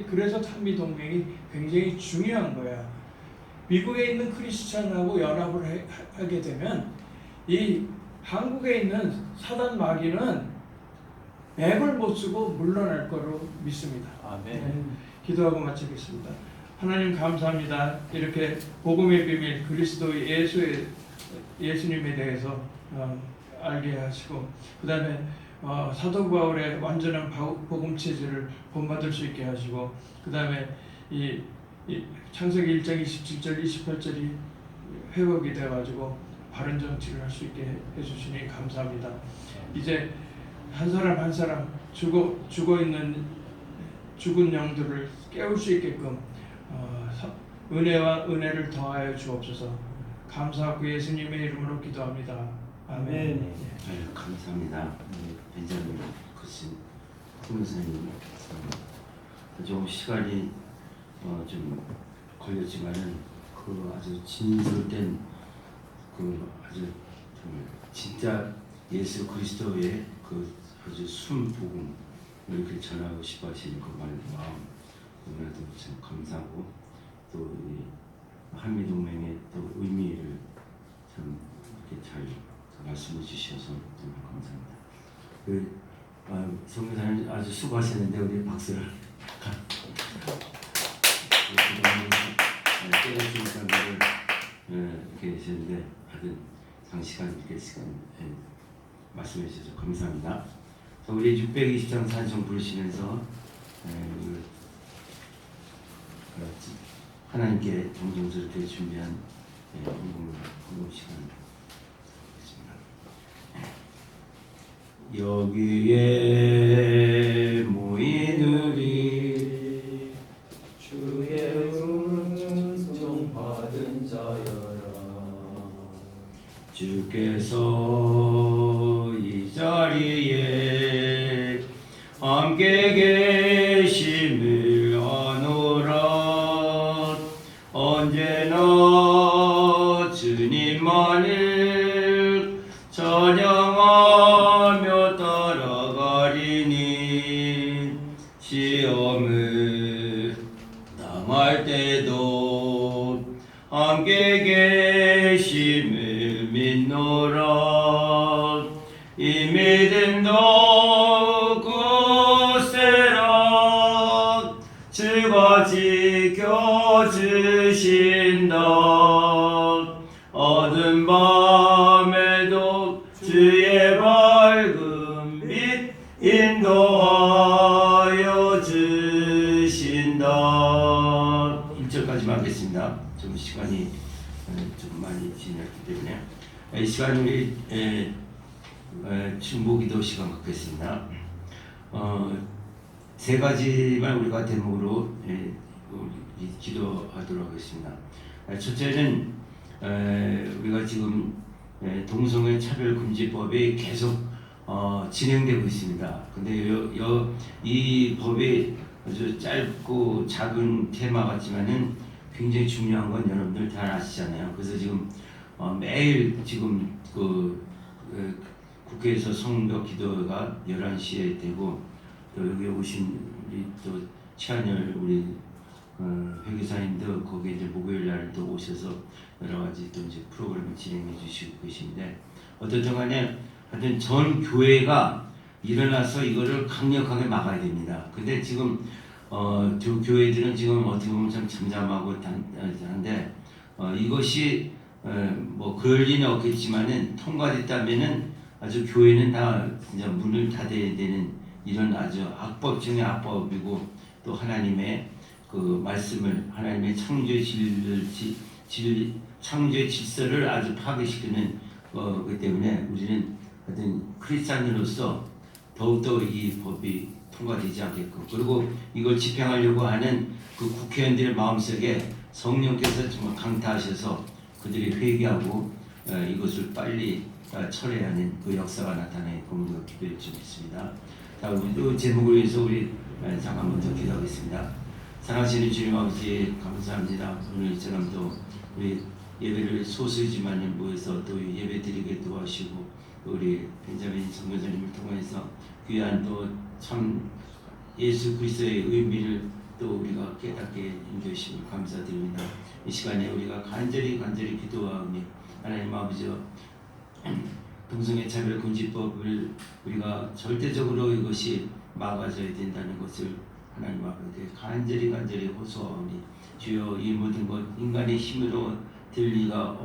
그래서 한미 동맹이 굉장히 중요한 거야. 미국에 있는 크리스찬하고 연합을 하게 되면 이 한국에 있는 사단 마귀는 맥을 못 쓰고 물러날 거로 믿습니다. 아멘. 네, 기도하고 마치겠습니다. 하나님 감사합니다. 이렇게 복음의 비밀 그리스도 예수님에 대해서 알게 하시고 그 다음에 사도 바울의 완전한 복음 체제를 본받을 수 있게 하시고 그 다음에 이 창세기 1장 27절 28절이 회복이 돼가지고 바른 정치를 할 수 있게 해주시니 감사합니다. 이제 한 사람 한 사람 죽어 있는 죽은 영들을 깨울 수 있게끔 은혜와 은혜를 더하여 주옵소서. 감사하고 예수님의 이름으로 기도합니다. 아멘. 아멘. 감사합니다. 벤자민 크신 후무사님 좀 시간이 좀 걸렸지만은 그 아주 진솔된 아주 정말 진짜 예수 그리스도의 아주 순 복음을 이렇게 전하고 싶어 하시는 그 마음 너무나도 참 감사하고 또 이 한미 동맹의 또 의미를 참 이렇게 잘 말씀해 주셔서 정말 감사합니다. 성교사님 아주 수고하셨는데 우리 박수를 받은 장시간 이렇게 시간 말씀해 주셔서 감사합니다. 자, 우리 620장 찬송 부르시면서 하나님께 정성스럽게 준비한 헌금 시간 있습니다. 여기에 모인 우리 주의 은총 받은 자여라. 주께서 이 자리에 함께 계심을 아노라. 언제나 주님만을 찬양하며 따라가리니 시험을 당할 때도 함께 계심을 믿노라. 이 믿음도 굳세라. 주가 지켜주신다. 어두운 밤에도 주의 밝은 빛 인도하여 주신다. 1절까지만 하겠습니다. 좀 시간이 좀 많이 지났기 때문에 이 시간 우리 중보기도 시간 갖겠습니다. 세 가지만 우리가 대목으로 기도하도록 하겠습니다. 첫째는 우리가 지금 동성애 차별금지법이 계속 진행되고 있습니다. 근데 이 법이 아주 짧고 작은 테마 같지만은 굉장히 중요한 건 여러분들 다 아시잖아요. 그래서 지금 매일 지금 국회에서 성벽 기도가 11시에 되고 또 여기 오신 우리 또 최한열 우리 회계사님도 거기에 이제 목요일 날 또 오셔서 여러 가지 또 이제 프로그램을 진행해 주시고 계신데 어쨌든 간에 하여튼 전 교회가 일어나서 이거를 강력하게 막아야 됩니다. 근데 지금 교회들은 지금 어떻게 보면 참 잠잠하고 한데 이것이 뭐 그럴 리는 없겠지만은 통과됐다면은 아주 교회는 다 진짜 문을 닫아야 되는 이런 아주 악법 중의 악법이고 또 하나님의 그 말씀을 하나님의 창조의 창조의 질서를 아주 파괴시키는 거기 때문에 우리는 하여튼 크리스찬으로서 더욱더 이 법이 통과되지 않겠고 그리고 이걸 집행하려고 하는 그 국회의원들의 마음속에 성령께서 정말 강타하셔서 그들이 회개하고 이것을 빨리 철회해야 하는 그 역사가 나타나는 공부가 기도해 주겠습니다. 자, 우리 제목을 위해서 우리 잠깐 먼저 기도하겠습니다. 사랑하시는 주님 아버지 감사합니다. 오늘 이처럼 또 우리 예배를 소수이지만 모여서 또 예배 드리게 도와주시고 우리 벤자민 선교사님을 통해서 귀한 또 참 예수 그리스도의 의미를 또 우리가 깨닫게 인도하심을 감사드립니다. 이 시간에 우리가 간절히 기도하오니 하나님 아버지여 동성애 차별 금지법을 우리가 절대적으로 이것이 막아져야 된다는 것을 하나님 아버지께 간절히 호소하오니 주여 이 모든 것 인간의 힘으로 될 리가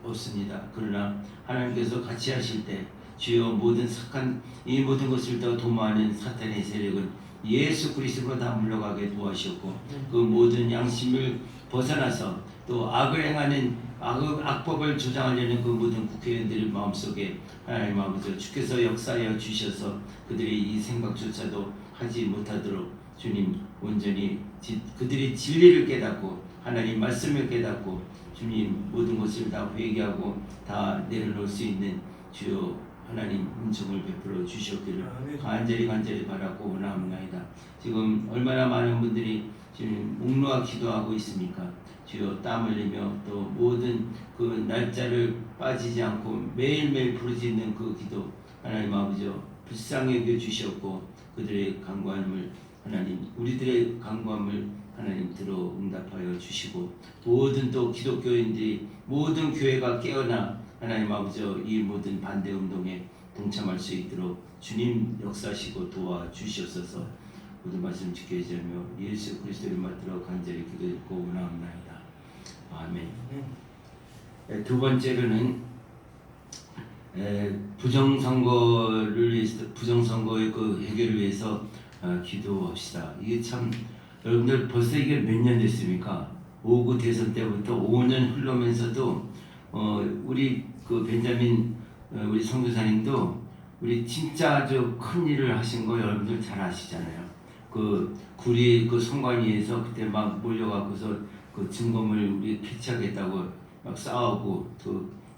없습니다. 그러나 하나님께서 같이 하실 때 주여 모든 착한 이 모든 것을 다 도모하는 사탄의 세력은 예수 그리스도로 다 물러가게 도와주셨고 그 모든 양심을 벗어나서 또 악을 행하는 악법을 주장하려는 그 모든 국회의원들의 마음속에 하나님 아버지 주께서 역사하여 주셔서 그들이 이 생각조차도 하지 못하도록 주님 온전히 그들이 진리를 깨닫고 하나님 말씀을 깨닫고 주님 모든 것을 다 회개하고 다 내려놓을 수 있는 주여 하나님 은총을 베풀어 주셨기를 간절히 바라고 원하옵나이다. 지금 얼마나 많은 분들이 지금 목놓아 기도하고 있습니까? 주여 땀 흘리며 또 모든 그 날짜를 빠지지 않고 매일매일 부르짖는 그 기도 하나님 아버지여 불쌍히 여겨 주셨고 그들의 간구함을 하나님 우리들의 간구함을 하나님 들어 응답하여 주시고 모든 또 기독교인들이 모든 교회가 깨어나 하나님 아버지여 이 모든 반대 운동에 동참할 수 있도록 주님 역사하시고 도와주시옵소서. 모든 말씀 지켜주시며 예수 그리스도를 받들어 간절히 기도드리고 원하옵나이다. 아멘. 두 번째로는 부정선거를 위해서 부정선거의 그 해결을 위해서 기도합시다. 이게 참 여러분들 벌써 이게 몇 년 됐습니까? 5구 대선 때부터 5년 흘러면서도 우리 그 벤자민 우리 선교사님도 우리 진짜 저 큰 일을 하신 거 여러분들 잘 아시잖아요. 그 구리 그 선관위에서 그때 막 몰려가고서 그 증거물 우리 캐치하겠다고 막 싸우고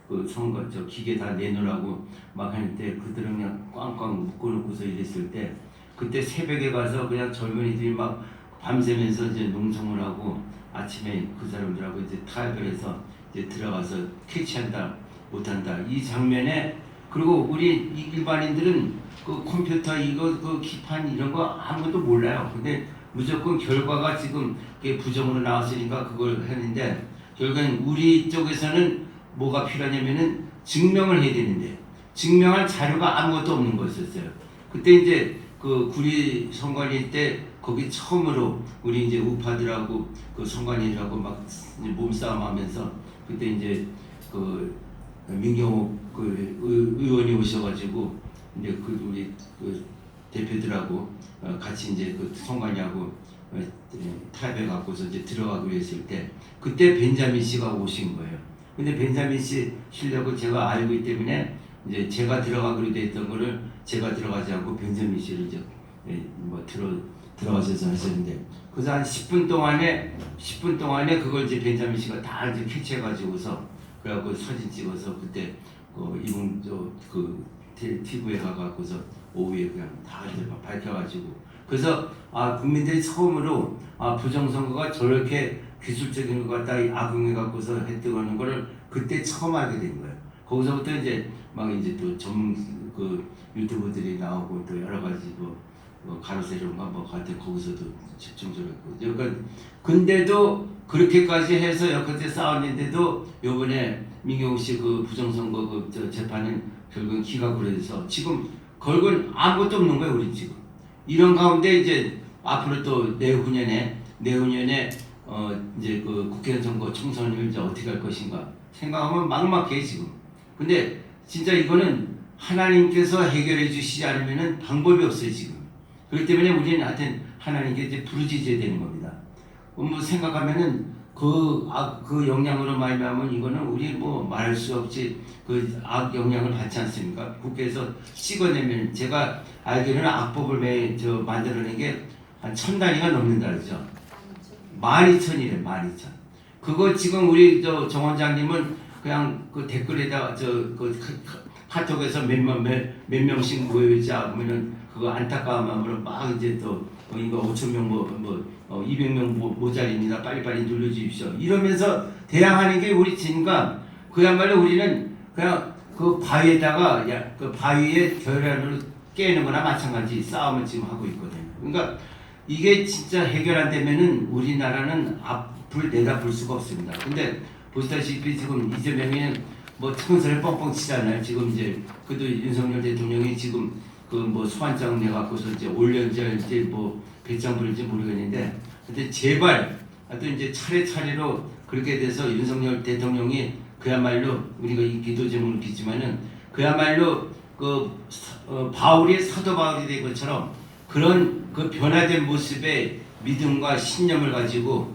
그 선거 저 기계 다 내놓으라고 막 하는데 그들은 그냥 꽝꽝 묶어놓고서 이랬을 때 그때 새벽에 가서 그냥 젊은이들이 막 밤새면서 이제 농성을 하고 아침에 그 사람들하고 이제 타협을 해서 이제 들어가서 캐치한다 못한다 이 장면에 그리고 우리 일반인들은 그 컴퓨터 이거 그 기판 이런 거 아무것도 몰라요. 근데 무조건 결과가 지금 부정으로 나왔으니까 그걸 했는데 결국엔 우리 쪽에서는 뭐가 필요하냐면은 증명을 해야 되는데 증명할 자료가 아무것도 없는 거였었어요. 그때 이제 그 구리 선관위 때 거기 처음으로 우리 이제 우파들하고 그 선관위들하고 막 몸싸움하면서 그때 이제 그 민경욱 그 의원이 오셔가지고 이제 그 우리 그 대표들하고 같이 이제 그 선관위하고 타협해 갖고서 이제 들어가기로 했을 때 그때 벤자민 씨가 오신 거예요. 근데 벤자민 씨 실력을 제가 알고 있기 때문에 이제 제가 들어가기로 됐던 거를 제가 들어가지 않고 벤자민 씨를 이제 뭐 들어가셔서 하셨는데 그래서 한 10분 동안에 그걸 이제 벤자민 씨가 다 이제 캐치해 가지고서 그래갖고 사진 찍어서 그때 이분 그 TV에 가갖고서 오후에 그냥 다 이제 막 밝혀가지고 그래서 국민들이 처음으로 부정선거가 저렇게 기술적인 것 갖다 악용해 갖고서 했던 거를 그때 처음 알게 된 거예요. 거기서부터 이제 막 이제 또 전문 그 유튜브들이 나오고 또 여러 가지 뭐 가로세로인가 뭐 같은 거기서도 집중적으로 했고 그러니까 근데도 그렇게까지 해서 여기까지 싸웠는데도 요번에 민경욱 씨 그 부정선거 그 재판은 결국은 기각으로 해서 지금 걸건 아무것도 없는 거예요. 우리 지금 이런 가운데 이제 앞으로 또 내후년에 이제 그 국회 선거 총선을 이제 어떻게 할 것인가 생각하면 막막해 지금. 근데 진짜 이거는 하나님께서 해결해 주시지 않으면은 방법이 없어요 지금. 그렇기 때문에 우리는 하여튼 하나님께 이제 부르짖어야 되는 겁니다. 뭐 생각하면은 그 영향으로 말미암은 이거는 우리 뭐 말할 수 없이 그 악 영향을 받지 않습니까? 국회에서 찍어내면 제가 알기로는 악법을 만들어낸 게 한 1000단위가 넘는다 그러죠. 12,000이래 12,000. 그거 지금 우리 정 원장님은 그냥 그 댓글에다 그 카톡에서 몇 명씩 모여있자 하면은 그거 안타까운 마음으로 막 이제 또 이거 5,000명 200명 모자립니다. 빨리빨리 눌러주십시오. 이러면서 대항하는 게 우리 진감. 그야말로 우리는 그냥 그 바위에다가 그 바위에 결연을 깨는 거나 마찬가지 싸움을 지금 하고 있거든요. 그러니까 이게 진짜 해결 안 되면은 우리나라는 앞을 내다볼 수가 없습니다. 근데 보시다시피 지금 이재명이는 뭐 청선을 뻥뻥 치잖아요. 지금 이제 그래도 윤석열 대통령이 지금 그 뭐 소환장 내갖고서 이제 올려지 뭐 배짱 부를지 모르겠는데, 근데 제발 하여튼 이제 차례차례로 그렇게 돼서 윤석열 대통령이 그야말로 우리가 이 기도 제목을 빚지만은 그야말로 바울이 사도 바울이 된 것처럼 그런 그 변화된 모습의 믿음과 신념을 가지고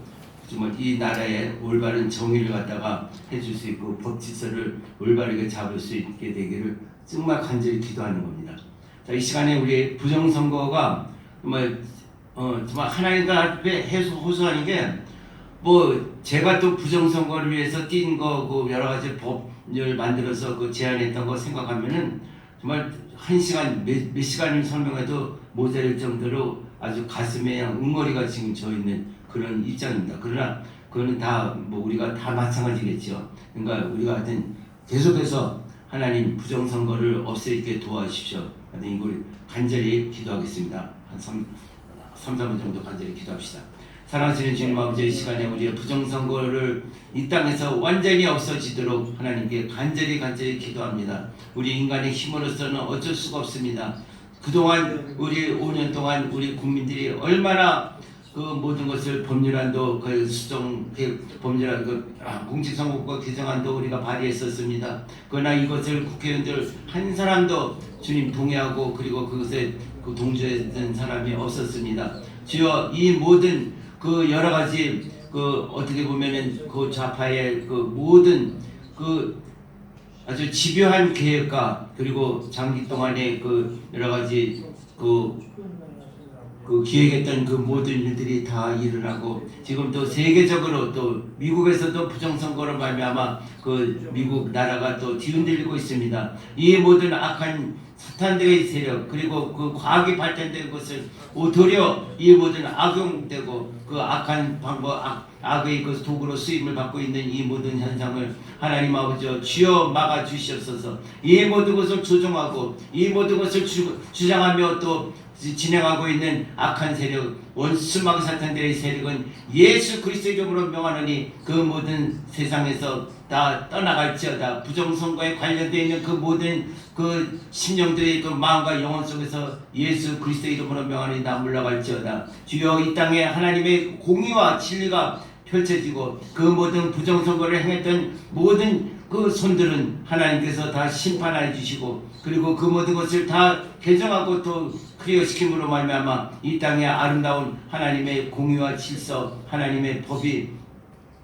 정말 이 나라의 올바른 정의를 갖다가 해줄 수 있고 법 질서를 올바르게 잡을 수 있게 되기를 정말 간절히 기도하는 겁니다. 자, 이 시간에 우리 부정선거가 정말 하나님 앞에 호소하는 게 뭐 제가 또 부정선거를 위해서 뛴 거 그 여러 가지 법을 만들어서 그 제안했던 거 생각하면은 정말 한 시간 몇 시간을 설명해도 모자랄 정도로 아주 가슴에 응어리가 지금 져 있는 그런 입장입니다. 그러나 그거는 다 뭐 우리가 다 마찬가지겠죠. 그러니까 우리가 하여튼 계속해서 하나님 부정선거를 없애게 도와주십시오. 하여튼 이걸 간절히 기도하겠습니다. 한 3-4분 정도 간절히 기도합시다. 사랑하시는 주님 아버지, 이 시간에 우리의 부정선거를 이 땅에서 완전히 없어지도록 하나님께 간절히 기도합니다. 우리 인간의 힘으로서는 어쩔 수가 없습니다. 그동안 우리 5년 동안 우리 국민들이 얼마나 그 모든 것을 법률안도 그 수정 법률안 공직선거법 개정안도 우리가 발의했었습니다. 그러나 이것을 국회의원들 한 사람도 주님 동의하고 그리고 그것에 그 동조했던 사람이 없었습니다. 주여 이 모든 그 여러 가지 그 어떻게 보면은 그 좌파의 그 모든 그 아주 집요한 계획과 그리고 장기 동안의 그 여러 가지 그 기획했던 그 모든 일들이 다 일어나고 지금 또 세계적으로 또 미국에서도 부정선거로 말미암아 그 미국 나라가 또 뒤흔들리고 있습니다. 이 모든 악한 사탄들의 세력 그리고 그 과학이 발전된 것을 도리어 이 모든 악용되고 그 악한 방법 악의 그 도구로 쓰임을 받고 있는 이 모든 현상을 하나님 아버지 주여 막아 주시옵소서. 이 모든 것을 조종하고 이 모든 것을 주장하며 또 진행하고 있는 악한 세력 원수마귀 사탄들의 세력은 예수 그리스도의 이름으로 명하노니 그 모든 세상에서 다 떠나갈지어다. 부정선거에 관련되어 있는 그 모든 그 심령들의 그 마음과 영혼 속에서 예수 그리스도의 이름으로 명하노니 다 물러갈지어다. 주여 이 땅에 하나님의 공의와 진리가 펼쳐지고 그 모든 부정선거를 행했던 모든 그 손들은 하나님께서 다 심판해 주시고 그리고 그 모든 것을 다 개정하고 또 클리어시킴으로 말미암아 이 땅에 아름다운 하나님의 공의와 질서 하나님의 법이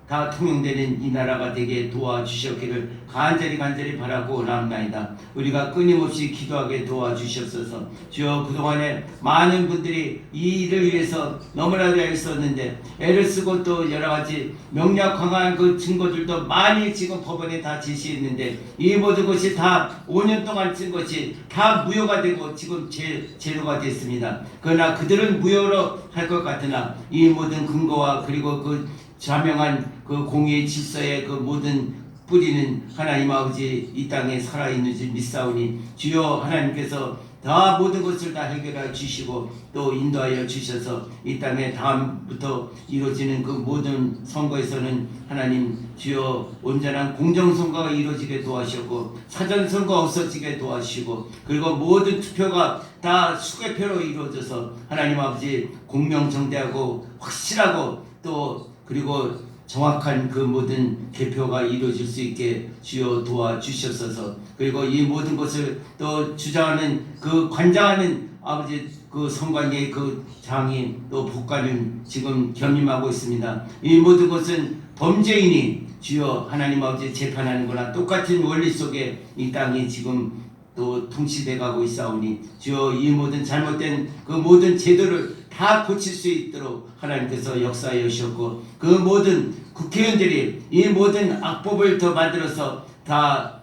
다 통용되는 이 나라가 되게 도와주셨기를 간절히 바라고 나옵나이다. 우리가 끊임없이 기도하게 도와주시옵소서. 주여 그동안에 많은 분들이 이 일을 위해서 너무나도 애썼는데 애를 쓰고 또 여러가지 명략 강한 그 증거들도 많이 지금 법원에 다 제시했는데 이 모든 것이 다 5년 동안 쓴 것이 다 무효가 되고 지금 제로가 됐습니다. 그러나 그들은 무효로 할 것 같으나 이 모든 근거와 그리고 그 자명한 그 공의의 질서의 그 모든 뿌리는 하나님 아버지 이 땅에 살아있는지 믿사오니 주여 하나님께서 다 모든 것을 다 해결해 주시고 또 인도하여 주셔서 이 땅에 다음부터 이루어지는 그 모든 선거에서는 하나님 주여 온전한 공정선거가 이루어지게 도와주셨고 사전선거 없어지게 도와주시고 그리고 모든 투표가 다 수개표로 이루어져서 하나님 아버지 공명정대하고 확실하고 또 그리고 정확한 그 모든 개표가 이루어질 수 있게 주여 도와주시옵소서. 그리고 이 모든 것을 또 주장하는 그 관장하는 아버지 그 선관위의 그 장이 또 법관은 지금 겸임하고 있습니다. 이 모든 것은 범죄인이 주여 하나님 아버지 재판하는 거나 똑같은 원리 속에 이 땅이 지금 또 통치돼 가고 있사오니 주여 이 모든 잘못된 그 모든 제도를 다 고칠 수 있도록 하나님께서 역사하여 주셨고 그 모든 국회의원들이 이 모든 악법을 더 만들어서 다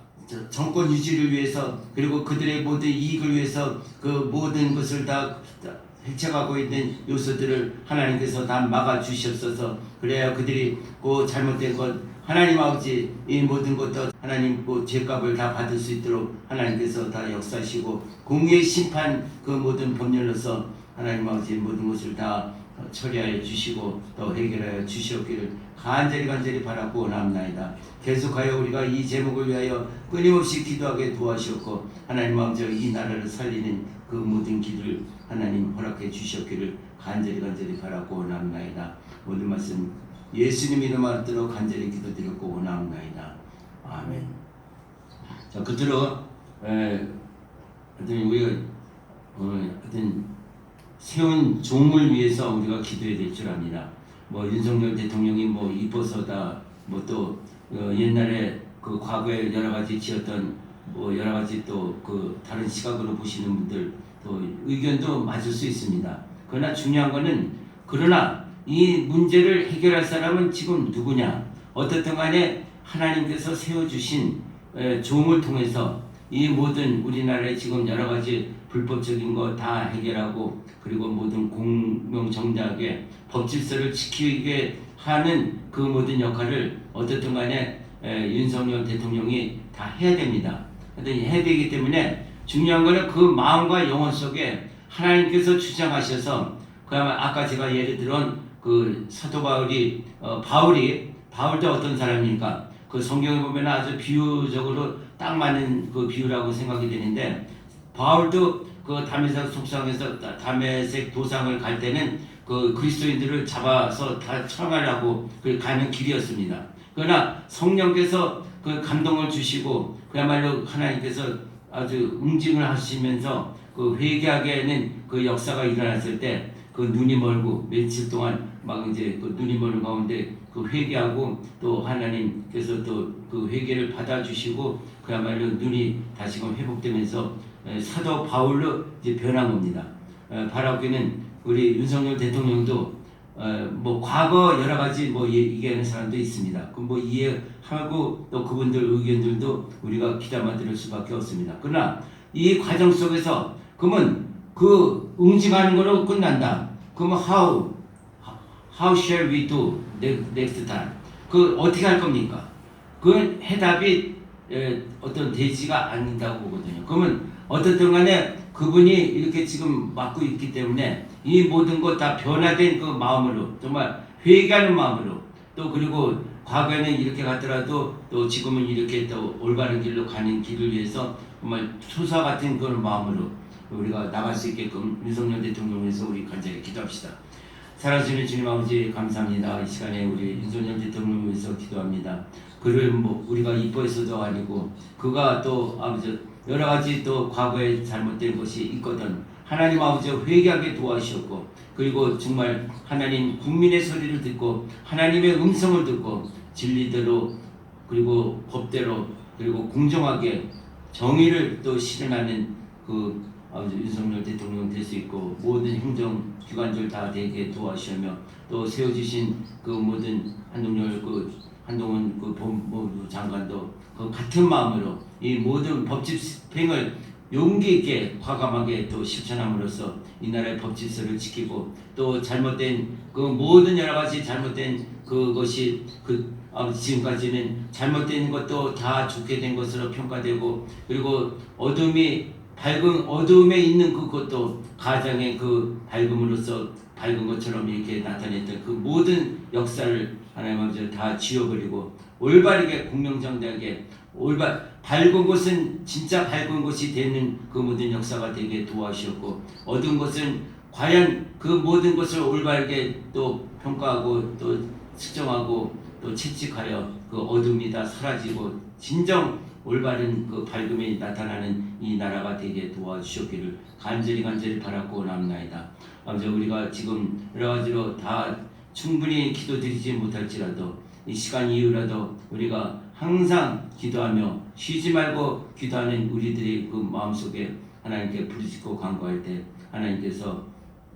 정권 유지를 위해서 그리고 그들의 모든 이익을 위해서 그 모든 것을 다 헤쳐가고 있는 요소들을 하나님께서 다 막아 주시옵소서. 그래야 그들이 그 잘못된 것 하나님 아버지 이 모든 것도 하나님 그 죄값을 다 받을 수 있도록 하나님께서 다 역사하시고 공의의 심판 그 모든 법률로서 하나님 아버지 모든 것을 다 처리하여 주시고 또 해결하여 주시옵기를 간절히 바라고 나옵나이다. 계속하여 우리가 이 제목을 위하여 끊임없이 기도하게 도와주셨고 하나님 아버지 이 나라를 살리는 그 모든 길을 하나님 허락해 주시옵기를 간절히 바라고 나옵나이다. 모든 말씀 예수님 이름으로 받들어 간절히 기도드렸고 원하옵나이다. 아멘. 자, 끝으로 우리가 어떤 세운 종을 위해서 우리가 기도해야 될 줄 압니다. 뭐 윤석열 대통령이 뭐 이뻐서다, 뭐 또 옛날에 그 과거에 여러 가지 지었던 뭐 여러 가지 또 그 다른 시각으로 보시는 분들 또 의견도 맞을 수 있습니다. 그러나 중요한 거는 그러나 이 문제를 해결할 사람은 지금 누구냐? 어떻든 간에 하나님께서 세워주신 종을 통해서 이 모든 우리나라의 지금 여러 가지 불법적인 거 다 해결하고 그리고 모든 공명정대하게 법질서를 지키게 하는 그 모든 역할을 어떻든 간에 윤석열 대통령이 다 해야 됩니다. 해야 되기 때문에 중요한 거는 그 마음과 영혼 속에 하나님께서 주장하셔서 그야말로 아까 제가 예를 들은 그 사도 바울도 어떤 사람입니까? 그 성경에 보면 아주 비유적으로 딱 맞는 그 비유라고 생각이 되는데 바울도 그 다메섹 속성에서 다메섹 도상을 갈 때는 그 그리스도인들을 잡아서 다 처형하려고 그 가는 길이었습니다. 그러나 성령께서 그 감동을 주시고 그야말로 하나님께서 아주 응징을 하시면서 그 회개하게는 그 역사가 일어났을 때 그 눈이 멀고 며칠 동안 막 이제 그 눈이 멀은 가운데 그 회개하고 또 하나님께서 또 그 회개를 받아주시고 그야말로 눈이 다시금 회복되면서 사도 바울로 이제 변한 겁니다. 바라기는 우리 윤석열 대통령도 뭐 과거 여러 가지 뭐 얘기하는 사람도 있습니다. 그 뭐 이해하고 또 그분들 의견들도 우리가 귀담아 들을 수밖에 없습니다. 그러나 이 과정 속에서 그러면 그 응징하는 거로 끝난다. 그러면 how shall we do next time? 그 어떻게 할 겁니까? 그 해답이 어떤 되지가 않는다고 보거든요. 그러면 어떻든 간에 그분이 이렇게 지금 맡고 있기 때문에 이 모든 것 다 변화된 그 마음으로 정말 회개하는 마음으로 또 그리고 과거에는 이렇게 갔더라도 또 지금은 이렇게 또 올바른 길로 가는 길을 위해서 정말 소사 같은 그런 마음으로 우리가 나갈 수 있게끔 윤석열 대통령을 위해서 우리 간절히 기도합시다. 살아계신 주님 아버지 감사합니다. 이 시간에 우리 윤석열 대통령을 위해서 기도합니다. 그를 뭐 우리가 이뻐해서도 아니고 그가 또 아버지 여러 가지 또 과거에 잘못된 것이 있거든 하나님 아버지 회개하게 도와주셨고 그리고 정말 하나님 국민의 소리를 듣고 하나님의 음성을 듣고 진리대로 그리고 법대로 그리고 공정하게 정의를 또 실현하는 그 아버지 윤석열 대통령 될 수 있고 모든 행정기관들 다 되게 도와주시며 또 세워주신 그 모든 한동훈 그 법무부 장관도 그 같은 마음으로 이 모든 법집 집행을 용기 있게 과감하게 또 실천함으로써 이 나라의 법 질서를 지키고 또 잘못된 그 모든 여러 가지 잘못된 그것이 지금까지는 잘못된 것도 다 좋게 된 것으로 평가되고 그리고 어둠에 있는 그것도 가장의 그 밝음으로써 밝은 것처럼 이렇게 나타냈던 그 모든 역사를 하나님 아버지 다 지워버리고 올바르게 공명정대하게 밝은 것은 진짜 밝은 것이 되는 그 모든 역사가 되게 도와주셨고 어두운 것은 과연 그 모든 것을 올바르게 또 평가하고 또 측정하고 또 채찍하여 그 어둠이 다 사라지고 진정 올바른 그 밝음이 나타나는 이 나라가 되게 도와주셨기를 간절히 바라고 남나이다. 아버지 우리가 지금 여러 가지로 다 충분히 기도드리지 못할지라도 이 시간 이후라도 우리가 항상 기도하며 쉬지 말고 기도하는 우리들의 그 마음속에 하나님께 부르짖고 간구할 때 하나님께서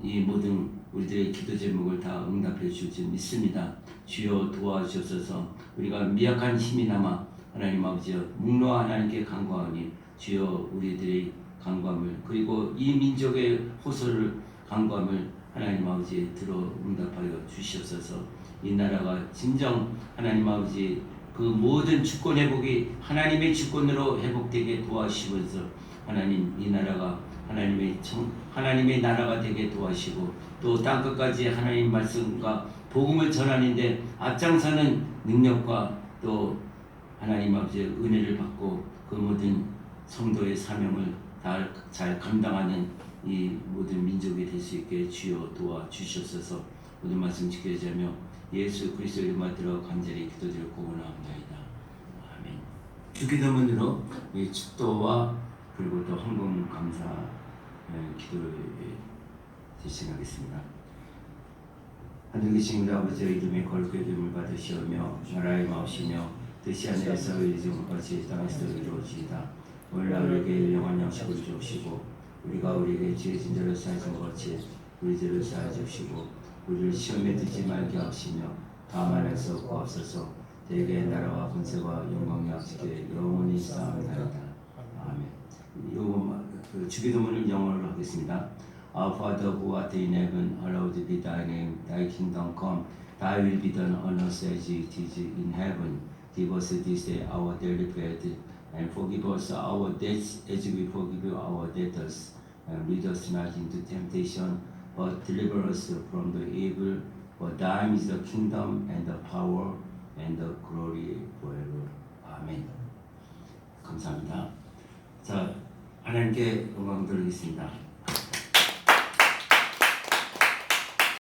이 모든 우리들의 기도 제목을 다 응답해 주실 믿습니다. 주여 도와주셔서 우리가 미약한 힘이나마 하나님 아버지여 묵노 하나님께 간구하니 주여 우리들의 간구함을 그리고 이 민족의 호소를 간구함을 하나님 아버지 들어 응답하여 주시옵소서. 이 나라가 진정 하나님 아버지 그 모든 주권 회복이 하나님의 주권으로 회복되게 도와주시면서 하나님 이 나라가 하나님의 나라가 되게 도와주시고 또 땅끝까지 하나님 말씀과 복음을 전하는데 앞장서는 능력과 또 하나님 아버지의 은혜를 받고 그 모든 성도의 사명을 다 잘 감당하는 이 모든 민족이 될 수 있게 주여 도와주시옵소서. 모든 말씀 지켜자며 예수 그리스도의 이름을 들어 간절히 기도드렸고 원하옵나이다. 아멘. 주기도문으로 축도와 그리고 또 헌금 감사 기도를 대신하겠습니다. 하늘 계신 우리 아버지의 이름에 거룩히 이름을 받으시오며 나라의 마옵시며 뜻이 하늘에서 이루어진 것 같이 땅에서 이루어지이다. 오늘 우리에게 영원한 양식을 주옵시고 우리가 우리에게 지으신 죄를 사하신 것 같이 우리 죄를 사하여 주시고 우리를 시험에 들지 말게 하시며 다만 에서 구하옵소서. 대개 나라와 권세와 영광이 아버지께 영원히 쌓아나이다. 아멘. 이 주기도문을 영어로 하겠습니다. Our Father who art in heaven, hallowed be thy name. Thy kingdom come. Thy will be done on earth as it is in heaven. Give us this day our daily bread, and forgive us our debts as we forgive our debtors. And lead us not into temptation, but deliver us from the evil. For thine is the kingdom and the power and the glory forever. 아멘. 감사합니다. 자. 하나님께 영광 돌리겠습니다.